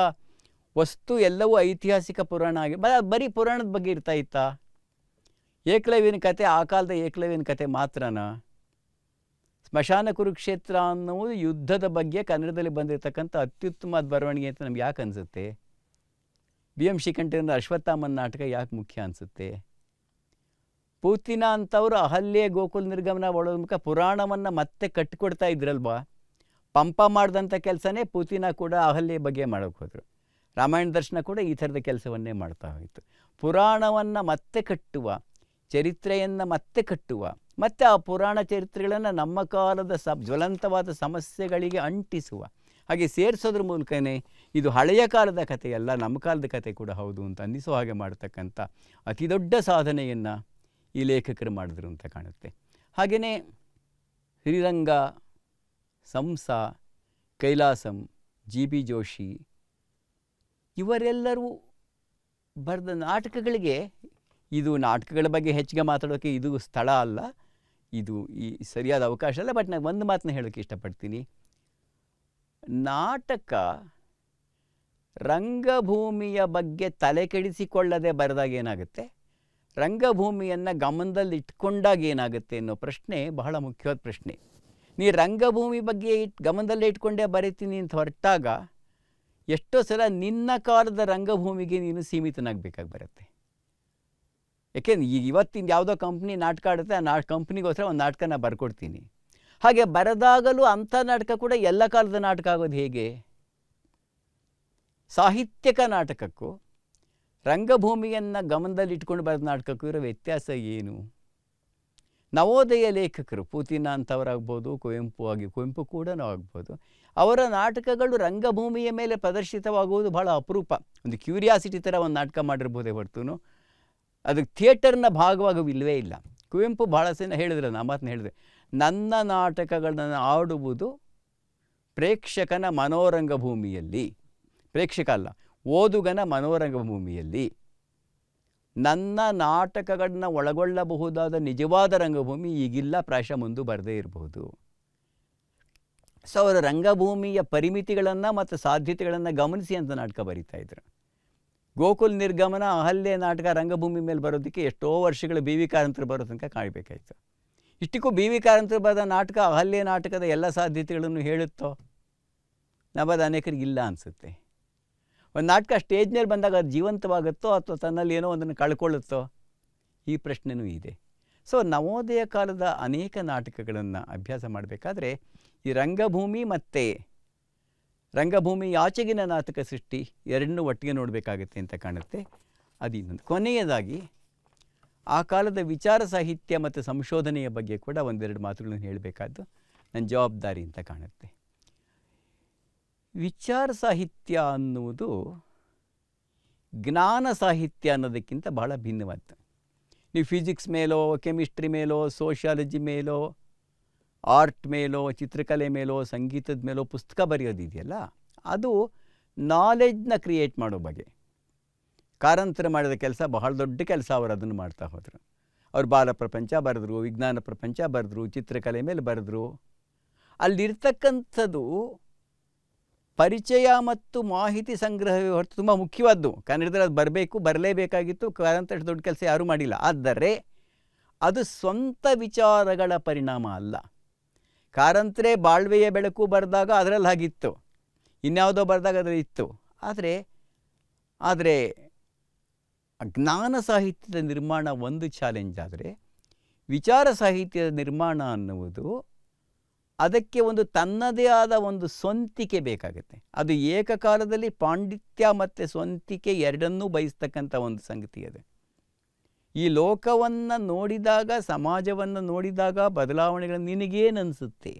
ವಸ್ತು ಎಲ್ಲವೂ ಐತಿಹಾಸಿಕ ಪುರಾಣ ಆಗಿ ಬರೀ ಪುರಾಣದ ಬಗ್ಗೆ ಇರ್ತಾ ಇತ್ತಾ? ಏಕಲವ್ಯನ ಕತೆ ಆ ಕಾಲದ ಏಕಲವ್ಯನ ಕತೆ ಮಾತ್ರನಾ? ಸ್ಮಶಾನ ಕುರುಕ್ಷೇತ್ರ ಅನ್ನುವುದು ಯುದ್ಧದ ಬಗ್ಗೆ ಕನ್ನಡದಲ್ಲಿ ಬಂದಿರತಕ್ಕಂಥ ಅತ್ಯುತ್ತಮವಾದ ಬರವಣಿಗೆ ಅಂತ ನಮ್ಗೆ ಯಾಕೆ ಅನಿಸುತ್ತೆ? BM ಶ್ರೀಕಂಠೇಂದ್ರ ಅಶ್ವತ್ಥಾಮನ ನಾಟಕ ಯಾಕೆ ಮುಖ್ಯ ಅನಿಸುತ್ತೆ? ಪೂತಿನ ಅಂತವರು ಅಹಲ್ಯೆ ಗೋಕುಲ ನಿರ್ಗಮನ ಒಳೋದ ಮುಖ ಪುರಾಣವನ್ನು ಮತ್ತೆ ಕಟ್ಟಿಕೊಡ್ತಾ ಇದ್ರಲ್ವಾ? ಪಂಪ ಮಾಡಿದಂಥ ಕೆಲಸನೇ ಪೂತಿನ ಕೂಡ ಅಹಲ್ಯೆ ಬಗ್ಗೆ ಮಾಡೋಕ್ಕೆ ಹೋದರು. ರಾಮಾಯಣ ದರ್ಶನ ಕೂಡ ಈ ಥರದ ಕೆಲಸವನ್ನೇ ಮಾಡ್ತಾ ಹೋಯಿತು. ಪುರಾಣವನ್ನು ಮತ್ತೆ ಕಟ್ಟುವ, ಚರಿತ್ರೆಯನ್ನು ಮತ್ತೆ ಕಟ್ಟುವ, ಮತ್ತು ಆ ಪುರಾಣ ಚರಿತ್ರೆಗಳನ್ನು ನಮ್ಮ ಕಾಲದ ಜ್ವಲಂತವಾದ ಸಮಸ್ಯೆಗಳಿಗೆ ಅಂಟಿಸುವ, ಹಾಗೆ ಸೇರಿಸೋದ್ರ ಮೂಲಕನೇ ಇದು ಹಳೆಯ ಕಾಲದ ಕಥೆಯಲ್ಲ, ನಮ್ಮ ಕಾಲದ ಕಥೆ ಕೂಡ ಹೌದು ಅಂತ ಅನ್ನಿಸೋ ಹಾಗೆ ಮಾಡ್ತಕ್ಕಂಥ ಅತಿ ದೊಡ್ಡ ಸಾಧನೆಯನ್ನು ಈ ಲೇಖಕರು ಮಾಡಿದ್ರು ಅಂತ ಕಾಣುತ್ತೆ. ಹಾಗೆಯೇ ಶ್ರೀರಂಗ, ಸಂಸ, ಕೈಲಾಸಂ, GB ಜೋಶಿ ಇವರೆಲ್ಲರೂ ಬರೆದ ನಾಟಕಗಳಿಗೆ, ಇದು ನಾಟಕಗಳ ಬಗ್ಗೆ ಹೆಚ್ಚಿಗೆ ಮಾತಾಡೋಕ್ಕೆ ಇದು ಸ್ಥಳ ಅಲ್ಲ, ಇದು ಈ ಸರಿಯಾದ ಅವಕಾಶ ಅಲ್ಲ. ಬಟ್ ನಾನು ಒಂದು ಮಾತನ್ನ ಹೇಳೋಕ್ಕೆ ಇಷ್ಟಪಡ್ತೀನಿ. ನಾಟಕ ರಂಗಭೂಮಿಯ ಬಗ್ಗೆ ತಲೆ ಕೆಡಿಸಿಕೊಳ್ಳದೆ ಬರೆದಾಗ ಏನಾಗುತ್ತೆ, ರಂಗಭೂಮಿಯನ್ನು ಗಮನದಲ್ಲಿ ಇಟ್ಕೊಂಡಾಗ ಏನಾಗುತ್ತೆ ಅನ್ನೋ ಪ್ರಶ್ನೆ ಬಹಳ ಮುಖ್ಯವಾದ ಪ್ರಶ್ನೆ. ನೀ ರಂಗಭೂಮಿ ಬಗ್ಗೆ ಗಮನದಲ್ಲೇ ಇಟ್ಕೊಂಡೇ ಬರೀತೀನಿ ಅಂತ ಹೊರಟಾಗ ಎಷ್ಟೋ ಸಲ ನಿನ್ನ ಕಾಲದ ರಂಗಭೂಮಿಗೆ ನೀನು ಸೀಮಿತನಾಗಬೇಕಾಗಿ ಬರುತ್ತೆ. ಯಾಕೆಂದ್ರೆ ಈಗ ಇವತ್ತಿನ ಯಾವುದೋ ಕಂಪ್ನಿ ನಾಟಕ ಆಡುತ್ತೆ, ಆ ಕಂಪ್ನಿಗೋಸ್ಕರ ಒಂದು ನಾಟಕನ ಬರ್ಕೊಡ್ತೀನಿ. ಹಾಗೆ ಬರೆದಾಗಲೂ ಅಂಥ ನಾಟಕ ಕೂಡ ಎಲ್ಲ ಕಾಲದ ನಾಟಕ ಆಗೋದು ಹೇಗೆ? ಸಾಹಿತ್ಯಕ ನಾಟಕಕ್ಕೂ ರಂಗಭೂಮಿಯನ್ನು ಗಮನದಲ್ಲಿ ಇಟ್ಕೊಂಡು ಬರೆದ ನಾಟಕಕ್ಕೂ ಇರೋ ವ್ಯತ್ಯಾಸ ಏನು? ನವೋದಯ ಲೇಖಕರು ಪೂತಿನ ಅಂಥವರಾಗ್ಬೋದು, ಕುವೆಂಪು ಕೂಡ ಆಗ್ಬೋದು, ಅವರ ನಾಟಕಗಳು ರಂಗಭೂಮಿಯ ಮೇಲೆ ಪ್ರದರ್ಶಿತವಾಗುವುದು ಬಹಳ ಅಪರೂಪ. ಒಂದು ಕ್ಯೂರಿಯಾಸಿಟಿ ಥರ ಒಂದು ನಾಟಕ ಮಾಡಿರ್ಬೋದೇ ಹೊರತು ಅದಕ್ಕೆ ಥಿಯೇಟರ್ನ ಭಾಗವಾಗವಿಲ್ಲವೇ ಇಲ್ಲ. ಕುವೆಂಪು ಭಾಳ ಸಲ ಹೇಳಿದ್ರೆ, ನಾ ಮಾತನ್ನ ಹೇಳಿದ್ರೆ, ನನ್ನ ನಾಟಕಗಳನ್ನು ಆಡುವುದು ಪ್ರೇಕ್ಷಕನ ಮನೋರಂಗಭೂಮಿಯಲ್ಲಿ, ಪ್ರೇಕ್ಷಕ ಅಲ್ಲ ಓದುಗನ ಮನೋರಂಗಭೂಮಿಯಲ್ಲಿ. ನನ್ನ ನಾಟಕಗಳನ್ನ ಒಳಗೊಳ್ಳಬಹುದಾದ ನಿಜವಾದ ರಂಗಭೂಮಿ ಈಗಿಲ್ಲ, ಪ್ರಾಯಶಃ ಮುಂದೆ ಬರದೇ ಇರಬಹುದು. ಸೊ ಅವರ ರಂಗಭೂಮಿಯ ಪರಿಮಿತಿಗಳನ್ನು ಮತ್ತು ಸಾಧ್ಯತೆಗಳನ್ನು ಗಮನಿಸಿ ಅಂತ ನಾಟಕ ಬರೀತಾ ಇದ್ರು. ಗೋಕುಲ್ ನಿರ್ಗಮನ, ಅಹಲ್ಯೆ ನಾಟಕ ರಂಗಭೂಮಿ ಮೇಲೆ ಬರೋದಕ್ಕೆ ಎಷ್ಟೋ ವರ್ಷಗಳು BV ಕಾರಂತರು ಬರೋ ತನಕ ಕಾಣಬೇಕಾಯಿತು. ಇಷ್ಟಕ್ಕೂ BV ಕಾರಂತರು ಬರೆದ ನಾಟಕ ಅಹಲ್ಯೆ ನಾಟಕದ ಎಲ್ಲ ಸಾಧ್ಯತೆಗಳನ್ನು ಹೇಳುತ್ತೋ? ನಮ್ಮದು ಅನೇಕರಿಗೆ ಇಲ್ಲ ಅನಿಸುತ್ತೆ. ಒಂದು ನಾಟಕ ಸ್ಟೇಜ್ ಮೇಲೆ ಬಂದಾಗ ಅದು ಜೀವಂತವಾಗುತ್ತೋ ಅಥವಾ ತನ್ನಲ್ಲಿ ಏನೋ ಒಂದನ್ನು ಕಳ್ಕೊಳ್ಳುತ್ತೋ? ಈ ಪ್ರಶ್ನೆಯೂ ಇದೆ. ಸೊ ನವೋದಯ ಕಾಲದ ಅನೇಕ ನಾಟಕಗಳನ್ನು ಅಭ್ಯಾಸ ಮಾಡಬೇಕಾದ್ರೆ ಈ ರಂಗಭೂಮಿ ಮತ್ತು ರಂಗಭೂಮಿ ಆಚೆಗಿನ ನಾಟಕ ಸೃಷ್ಟಿ ಎರಡನ್ನೂ ಒಟ್ಟಿಗೆ ನೋಡಬೇಕಾಗುತ್ತೆ ಅಂತ ಕಾಣುತ್ತೆ. ಅದು ಇನ್ನೊಂದು. ಕೊನೆಯದಾಗಿ ಆ ಕಾಲದ ವಿಚಾರ ಸಾಹಿತ್ಯ ಮತ್ತು ಸಂಶೋಧನೆಯ ಬಗ್ಗೆ ಕೂಡ ಒಂದೆರಡು ಮಾತುಗಳನ್ನು ಹೇಳಬೇಕಾದ್ದು ನನ್ನ ಜವಾಬ್ದಾರಿ ಅಂತ ಕಾಣುತ್ತೆ. ವಿಚಾರ ಸಾಹಿತ್ಯ ಅನ್ನುವುದು ಜ್ಞಾನ ಸಾಹಿತ್ಯ ಅನ್ನೋದಕ್ಕಿಂತ ಬಹಳ ಭಿನ್ನವಾದ್ದು. ನೀವು ಫಿಸಿಕ್ಸ್ ಮೇಲೋ, ಕೆಮಿಸ್ಟ್ರಿ ಮೇಲೋ, ಸೋಷಿಯಾಲಜಿ ಮೇಲೋ, ಆರ್ಟ್ ಮೇಲೋ, ಚಿತ್ರಕಲೆ ಮೇಲೋ, ಸಂಗೀತದ ಮೇಲೋ ಪುಸ್ತಕ ಬರೆಯೋದಿದೆಯಲ್ಲ, ಅದು ನಾಲೆಡ್ಜ್ನ ಕ್ರಿಯೇಟ್ ಮಾಡೋ ಬಗ್ಗೆ. ಕಾರಂತರು ಮಾಡಿದ ಕೆಲಸ ಬಹಳ ದೊಡ್ಡ ಕೆಲಸ. ಅವರು ಅದನ್ನು ಮಾಡ್ತಾ ಹೋದರು. ಅವ್ರು ಬಾಲ ಪ್ರಪಂಚ ಬರೆದ್ರು, ವಿಜ್ಞಾನ ಪ್ರಪಂಚ ಬರೆದ್ರು, ಚಿತ್ರಕಲೆ ಮೇಲೆ ಬರೆದ್ರು. ಅಲ್ಲಿರ್ತಕ್ಕಂಥದ್ದು ಪರಿಚಯ ಮತ್ತು ಮಾಹಿತಿ ಸಂಗ್ರಹವೇ ಹೊರತು ತುಂಬ ಮುಖ್ಯವಾದ್ದು. ಕನ್ನಡದಲ್ಲಿ ಅದು ಬರಲೇಬೇಕಾಗಿತ್ತು. ಕಾರಂತರ ದೊಡ್ಡ ಕೆಲಸ ಯಾರೂ ಮಾಡಿಲ್ಲ. ಆದರೆ ಅದು ಸ್ವಂತ ವಿಚಾರಗಳ ಪರಿಣಾಮ ಅಲ್ಲ. ಕಾರಂತರೇ ಬಾಳ್ವೆಯ ಬೆಳಕು ಬರೆದಾಗ ಅದರಲ್ಲಿ ಹಾಗಿತ್ತು, ಇನ್ಯಾವುದೋ ಬರೆದಾಗ ಅದರಲ್ಲಿ ಇತ್ತು. ಆದರೆ ಜ್ಞಾನ ಸಾಹಿತ್ಯದ ನಿರ್ಮಾಣ ಒಂದು ಚಾಲೆಂಜ್ ಆದರೆ, ವಿಚಾರ ಸಾಹಿತ್ಯದ ನಿರ್ಮಾಣ ಅನ್ನುವುದು ಅದಕ್ಕೆ ಒಂದು ತನ್ನದೇ ಆದ ಒಂದು ಸ್ವಂತಿಕೆ ಬೇಕಾಗುತ್ತೆ. ಅದು ಏಕಕಾಲದಲ್ಲಿ ಪಾಂಡಿತ್ಯ ಮತ್ತು ಸ್ವಂತಿಕೆ ಎರಡನ್ನೂ ಬಯಸ್ತಕ್ಕಂಥ ಒಂದು ಸಂಗತಿ ಅದು. ಈ ಲೋಕವನ್ನು ನೋಡಿದಾಗ, ಸಮಾಜವನ್ನು ನೋಡಿದಾಗ ಬದಲಾವಣೆಗಳು ನಿನಗೇನು ಅನಿಸುತ್ತೆ?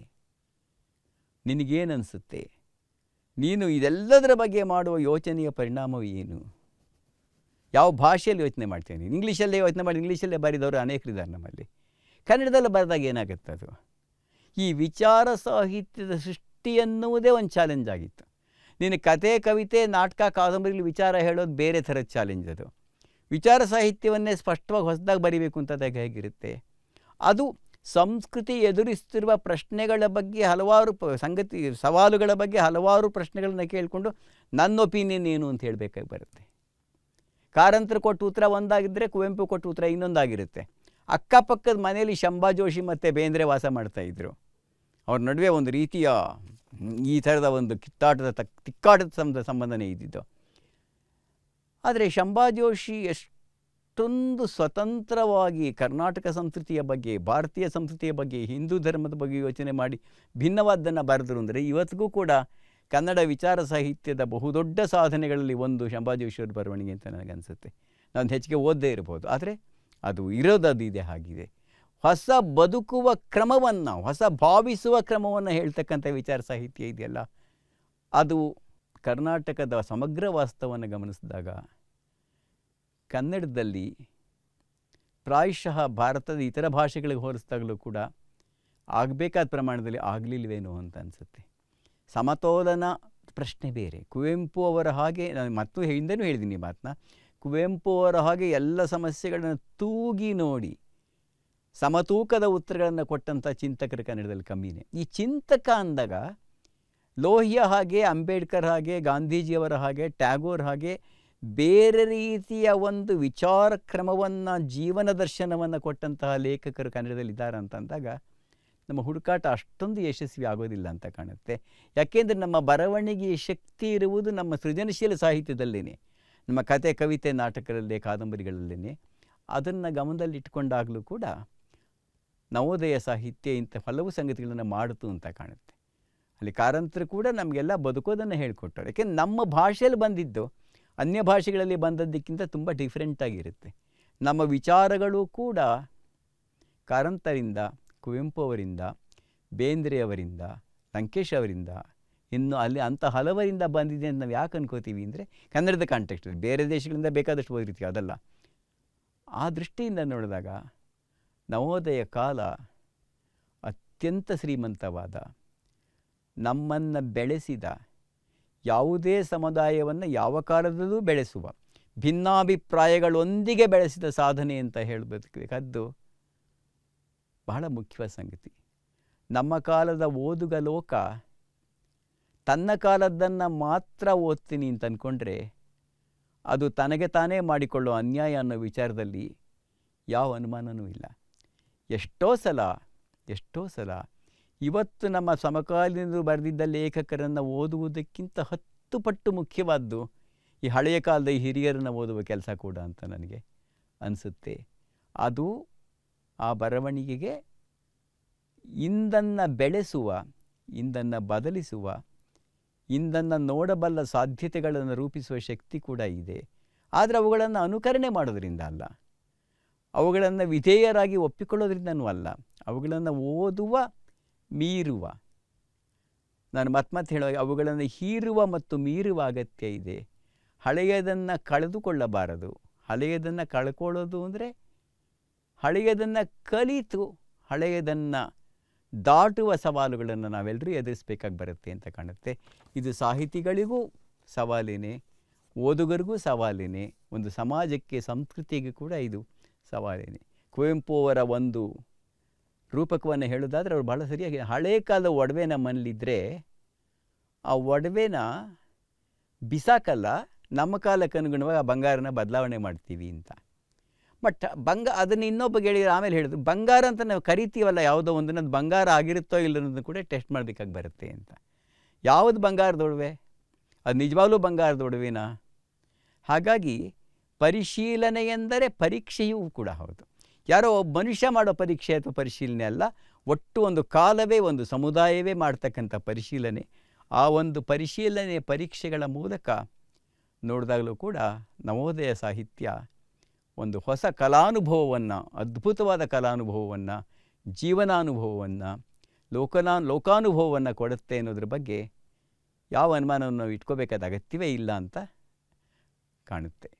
ನಿನಗೇನು ಅನಿಸುತ್ತೆ? ನೀನು ಇದೆಲ್ಲದರ ಬಗ್ಗೆ ಮಾಡುವ ಯೋಚನೆಯ ಪರಿಣಾಮವು ಏನು? ಯಾವ ಭಾಷೆಯಲ್ಲಿ ಯೋಚನೆ ಮಾಡ್ತೇನೆ? ಇಂಗ್ಲೀಷಲ್ಲೇ ಯೋಚನೆ ಮಾಡಿ ಇಂಗ್ಲೀಷಲ್ಲೇ ಬರೆದವರು ಅನೇಕರಿದ್ದಾರೆ ನಮ್ಮಲ್ಲಿ. ಕನ್ನಡದಲ್ಲಿ ಬರೆದಾಗ ಏನಾಗುತ್ತೆ ಅದು? ಈ ವಿಚಾರ ಸಾಹಿತ್ಯದ ಸೃಷ್ಟಿ ಅನ್ನುವುದೇ ಒಂದು ಚಾಲೆಂಜ್ ಆಗಿತ್ತು. ನೀನು ಕತೆ, ಕವಿತೆ, ನಾಟಕ, ಕಾದಂಬರಿಗಳು ವಿಚಾರ ಹೇಳೋದು ಬೇರೆ ಥರದ ಚಾಲೆಂಜ್ ಅದು. ವಿಚಾರ ಸಾಹಿತ್ಯವನ್ನೇ ಸ್ಪಷ್ಟವಾಗಿ ಹೊಸದಾಗಿ ಬರೀಬೇಕು ಅಂತದಾಗ ಹೇಗಿರುತ್ತೆ? ಅದು ಸಂಸ್ಕೃತಿ ಎದುರಿಸ್ತಿರುವ ಪ್ರಶ್ನೆಗಳ ಬಗ್ಗೆ ಹಲವಾರು ಸವಾಲುಗಳ ಬಗ್ಗೆ ಹಲವಾರು ಪ್ರಶ್ನೆಗಳನ್ನ ಕೇಳಿಕೊಂಡು ನನ್ನ ಒಪಿನಿಯನ್ ಏನು ಅಂತ ಹೇಳಬೇಕಾಗಿ ಬರುತ್ತೆ. ಕಾರಂತರು ಕೊಟ್ಟ ಉತ್ತರ ಒಂದಾಗಿದ್ದರೆ ಕುವೆಂಪು ಕೊಟ್ಟ ಉತ್ತರ ಇನ್ನೊಂದಾಗಿರುತ್ತೆ. ಅಕ್ಕಪಕ್ಕದ ಮನೆಯಲ್ಲಿ ಶಂಭಾ ಜೋಶಿ ಮತ್ತು ಬೇಂದ್ರೆ ವಾಸ ಮಾಡ್ತಾಯಿದ್ರು. ಅವ್ರ ನಡುವೆ ಒಂದು ರೀತಿಯ ಈ ಥರದ ಒಂದು ತಿಕ್ಕಾಟದ ಸಂಬಂಧನೇ ಇದ್ದಿದ್ದು. ಆದರೆ ಶಂಭಾ ಜೋಶಿ ಎಷ್ಟೊಂದು ಸ್ವತಂತ್ರವಾಗಿ ಕರ್ನಾಟಕ ಸಂಸ್ಕೃತಿಯ ಬಗ್ಗೆ, ಭಾರತೀಯ ಸಂಸ್ಕೃತಿಯ ಬಗ್ಗೆ, ಹಿಂದೂ ಧರ್ಮದ ಬಗ್ಗೆ ಯೋಚನೆ ಮಾಡಿ ಭಿನ್ನವಾದ್ದನ್ನು ಬರೆದರು ಅಂದರೆ ಇವತ್ತಿಗೂ ಕೂಡ ಕನ್ನಡ ವಿಚಾರ ಸಾಹಿತ್ಯದ ಬಹುದೊಡ್ಡ ಸಾಧನೆಗಳಲ್ಲಿ ಒಂದು ಶಂಭಾ ಜೋಶಿಯವರ ಬರವಣಿಗೆ ಅಂತ ನನಗನ್ಸುತ್ತೆ. ನಾನು ಹೆಚ್ಚಿಗೆ ಓದದೇ ಇರ್ಬೋದು, ಆದರೆ ಅದು ಇರೋದು ಇದೆ ಆಗಿದೆ. ಹೊಸ ಬದುಕುವ ಕ್ರಮವನ್ನು, ಹೊಸ ಭಾವಿಸುವ ಕ್ರಮವನ್ನು ಹೇಳ್ತಕ್ಕಂಥ ವಿಚಾರ ಸಾಹಿತ್ಯ ಇದೆಯಲ್ಲ, ಅದು ಕರ್ನಾಟಕದ ಸಮಗ್ರ ವಾಸ್ತವವನ್ನು ಗಮನಿಸಿದಾಗ ಕನ್ನಡದಲ್ಲಿ ಪ್ರಾಯಶಃ ಭಾರತದ ಇತರ ಭಾಷೆಗಳಿಗೆ ಹೋಲಿಸಿದಾಗಲೂ ಕೂಡ ಆಗಬೇಕಾದ ಪ್ರಮಾಣದಲ್ಲಿ ಆಗಲಿಲ್ವೇನೋ ಅಂತ ಅನಿಸುತ್ತೆ. ಸಮತೋಲನ ಪ್ರಶ್ನೆ ಬೇರೆ. ಕುವೆಂಪು ಅವರ ಹಾಗೆ, ನಾನು ಮತ್ತು ಹಿಂದೆನೂ ಹೇಳಿದ್ದೀನಿ ಮಾತನ್ನ, ಕುವೆಂಪು ಅವರ ಹಾಗೆ ಎಲ್ಲ ಸಮಸ್ಯೆಗಳನ್ನು ತೂಗಿ ನೋಡಿ ಸಮತೂಕದ ಉತ್ತರಗಳನ್ನು ಕೊಟ್ಟಂಥ ಚಿಂತಕರು ಕನ್ನಡದಲ್ಲಿ ಕಮ್ಮಿನೇ. ಈ ಚಿಂತಕ ಅಂದಾಗ ಲೋಹಿಯ ಹಾಗೆ, ಅಂಬೇಡ್ಕರ್ ಹಾಗೆ, ಗಾಂಧೀಜಿಯವರ ಹಾಗೆ, ಟ್ಯಾಗೋರ್ ಹಾಗೆ ಬೇರೆ ರೀತಿಯ ಒಂದು ವಿಚಾರ ಕ್ರಮವನ್ನು, ಜೀವನ ದರ್ಶನವನ್ನು ಕೊಟ್ಟಂತಹ ಲೇಖಕರು ಕನ್ನಡದಲ್ಲಿದ್ದಾರೆ ಅಂತಂದಾಗ ನಮ್ಮ ಹುಡುಕಾಟ ಅಷ್ಟೊಂದು ಯಶಸ್ವಿ ಆಗೋದಿಲ್ಲ ಅಂತ ಕಾಣುತ್ತೆ. ಯಾಕೆಂದರೆ ನಮ್ಮ ಬರವಣಿಗೆಯ ಶಕ್ತಿ ಇರುವುದು ನಮ್ಮ ಸೃಜನಶೀಲ ಸಾಹಿತ್ಯದಲ್ಲೇ, ನಮ್ಮ ಕತೆ, ಕವಿತೆ, ನಾಟಕದಲ್ಲೇ, ಕಾದಂಬರಿಗಳಲ್ಲೇ. ಅದನ್ನು ಗಮನದಲ್ಲಿಟ್ಕೊಂಡಾಗಲೂ ಕೂಡ ನವೋದಯ ಸಾಹಿತ್ಯ ಇಂಥ ಹಲವು ಸಂಗತಿಗಳನ್ನು ಮಾಡಿತು ಅಂತ ಕಾಣುತ್ತೆ. ಅಲ್ಲಿ ಕಾರಂತರು ಕೂಡ ನಮಗೆಲ್ಲ ಬದುಕೋದನ್ನು ಹೇಳಿಕೊಟ್ಟರು. ಯಾಕೆಂದ್ರೆ ನಮ್ಮ ಭಾಷೆಯಲ್ಲಿ ಬಂದಿದ್ದು ಅನ್ಯ ಭಾಷೆಗಳಲ್ಲಿ ಬಂದದ್ದಕ್ಕಿಂತ ತುಂಬ ಡಿಫ್ರೆಂಟಾಗಿರುತ್ತೆ. ನಮ್ಮ ವಿಚಾರಗಳು ಕೂಡ ಕಾರಂತರಿಂದ, ಕುವೆಂಪು ಅವರಿಂದ, ಬೇಂದ್ರೆಯವರಿಂದ, ಲಂಕೇಶ್ ಅವರಿಂದ, ಇನ್ನು ಅಲ್ಲಿ ಅಂಥ ಹಲವರಿಂದ ಬಂದಿದೆ ಅಂತ ನಾವು ಯಾಕೆ ಅನ್ಕೋತೀವಿ ಅಂದರೆ ಕನ್ನಡದ ಕಾಂಟೆಕ್ಸ್ಟಲ್ಲಿ. ಬೇರೆ ದೇಶಗಳಿಂದ ಬೇಕಾದಷ್ಟು ಓದಿರ್ತೀವಿ, ಅದಲ್ಲ. ಆ ದೃಷ್ಟಿಯಿಂದ ನೋಡಿದಾಗ ನವೋದಯ ಕಾಲ ಅತ್ಯಂತ ಶ್ರೀಮಂತವಾದ, ನಮ್ಮನ್ನು ಬೆಳೆಸಿದ, ಯಾವುದೇ ಸಮುದಾಯವನ್ನು ಯಾವ ಕಾಲದಲ್ಲೂ ಬೆಳೆಸುವ, ಭಿನ್ನಾಭಿಪ್ರಾಯಗಳೊಂದಿಗೆ ಬೆಳೆಸಿದ ಸಾಧನೆ ಅಂತ ಹೇಳಬೇಕಾದ್ದು ಬಹಳ ಮುಖ್ಯವಾದ ಸಂಗತಿ. ನಮ್ಮ ಕಾಲದ ಓದುಗ ಲೋಕ ತನ್ನ ಕಾಲದ್ದನ್ನು ಮಾತ್ರ ಓದ್ತೀನಿ ಅಂತ ಅಂದ್ಕೊಂಡ್ರೆ ಅದು ತನಗೆ ತಾನೇ ಮಾಡಿಕೊಳ್ಳೋ ಅನ್ಯಾಯ ಅನ್ನೋ ವಿಚಾರದಲ್ಲಿ ಯಾವ ಅನುಮಾನವೂ ಇಲ್ಲ. ಎಷ್ಟೋ ಸಲ ಇವತ್ತು ನಮ್ಮ ಸಮಕಾಲೀನರು ಬರೆದಿದ್ದ ಲೇಖಕರನ್ನು ಓದುವುದಕ್ಕಿಂತ 10 ಪಟ್ಟು ಮುಖ್ಯವಾದ್ದು ಈ ಹಳೆಯ ಕಾಲದ ಈ ಹಿರಿಯರನ್ನು ಓದುವ ಕೆಲಸ ಕೂಡ ಅಂತ ನನಗೆ ಅನಿಸುತ್ತೆ. ಅದು ಆ ಬರವಣಿಗೆಗೆ ಇಂದನ್ನು ಬೆಳೆಸುವ, ಇಂದನ್ನು ಬದಲಿಸುವ, ಇಂದನ್ನು ನೋಡಬಲ್ಲ ಸಾಧ್ಯತೆಗಳನ್ನು ರೂಪಿಸುವ ಶಕ್ತಿ ಕೂಡ ಇದೆ. ಆದರೆ ಅವುಗಳನ್ನು ಅನುಕರಣೆ ಮಾಡೋದರಿಂದ ಅಲ್ಲ, ಅವುಗಳನ್ನು ವಿಧೇಯರಾಗಿ ಒಪ್ಪಿಕೊಳ್ಳೋದ್ರಿಂದನೂ ಅಲ್ಲ, ಅವುಗಳನ್ನು ಓದುವ, ಮೀರುವ, ನಾನು ಮತ್ತೆ ಹೇಳೋ ಅವುಗಳನ್ನು ಹೀರುವ ಮತ್ತು ಮೀರುವ ಅಗತ್ಯ ಇದೆ. ಹಳೆಯದನ್ನು ಕಳೆದುಕೊಳ್ಳಬಾರದು. ಹಳೆಯದನ್ನು ಕಳ್ಕೊಳ್ಳೋದು ಅಂದರೆ ಹಳೆಯದನ್ನು ಕಲಿತು ಹಳೆಯದನ್ನು ದಾಟುವ ಸವಾಲುಗಳನ್ನು ನಾವೆಲ್ಲರೂ ಎದುರಿಸಬೇಕಾಗಿ ಬರುತ್ತೆ ಅಂತ ಕಾಣುತ್ತೆ. ಇದು ಸಾಹಿತಿಗಳಿಗೂ ಸವಾಲೇನೆ, ಓದುಗರಿಗೂ ಸವಾಲೇನೆ, ಒಂದು ಸಮಾಜಕ್ಕೆ, ಸಂಸ್ಕೃತಿಗೆ ಕೂಡ ಇದು ಸವಾಲೇನೆ. ಕುವೆಂಪು ಅವರ ಒಂದು ರೂಪಕವನ್ನು ಹೇಳೋದಾದರೆ ಅವರು ಭಾಳ ಸರಿಯಾಗಿ, ಹಳೇ ಕಾಲದ ಒಡವೆ ನಮ್ಮ ಮನೇಲಿದ್ದರೆ ಆ ಒಡವೆನ ಬಿಸಾಕಲ್ಲ, ನಮ್ಮ ಕಾಲಕ್ಕೆ ಅನುಗುಣವಾಗಿ ಆ ಬಂಗಾರನ ಬದಲಾವಣೆ ಮಾಡ್ತೀವಿ ಅಂತ. ಬಟ್ ಅದನ್ನು ಇನ್ನೊಬ್ಬ ಹೇಳಿದ್ರು, ಆಮೇಲೆ ಹೇಳಿದ್ರು ಬಂಗಾರ ಅಂತ ನಾವು ಕರಿತೀವಲ್ಲ ಯಾವುದೋ ಒಂದನ್ನು, ಅದು ಬಂಗಾರ ಆಗಿರುತ್ತೋ ಇಲ್ಲ ಅನ್ನೋದನ್ನು ಕೂಡ ಟೆಸ್ಟ್ ಮಾಡಬೇಕಾಗಿ ಬರುತ್ತೆ ಅಂತ. ಯಾವುದು ಬಂಗಾರದ ಒಡವೆ? ಅದು ನಿಜವಾಗ್ಲೂ ಬಂಗಾರದ ಒಡವೆನಾ? ಹಾಗಾಗಿ ಪರಿಶೀಲನೆ ಎಂದರೆ ಪರೀಕ್ಷೆಯೂ ಕೂಡ ಹೌದು. ಯಾರೋ ಒಬ್ಬ ಮನುಷ್ಯ ಮಾಡೋ ಪರೀಕ್ಷೆ ಅಥವಾ ಪರಿಶೀಲನೆ ಅಲ್ಲ, ಒಟ್ಟು ಒಂದು ಕಾಲವೇ, ಒಂದು ಸಮುದಾಯವೇ ಮಾಡ್ತಕ್ಕಂಥ ಪರಿಶೀಲನೆ. ಆ ಒಂದು ಪರಿಶೀಲನೆ ಪರೀಕ್ಷೆಗಳ ಮೂಲಕ ನೋಡಿದಾಗಲೂ ಕೂಡ ನವೋದಯ ಸಾಹಿತ್ಯ ಒಂದು ಹೊಸ ಕಲಾನುಭವವನ್ನು, ಅದ್ಭುತವಾದ ಕಲಾನುಭವವನ್ನು, ಜೀವನಾನುಭವವನ್ನು, ಲೋಕಾನುಭವವನ್ನು ಕೊಡುತ್ತೆ ಅನ್ನೋದ್ರ ಬಗ್ಗೆ ಯಾವ ಅನುಮಾನವನ್ನು ನಾವು ಇಟ್ಕೋಬೇಕಾದ ಅಗತ್ಯವೇ ಇಲ್ಲ ಅಂತ ಕಾಣುತ್ತೆ.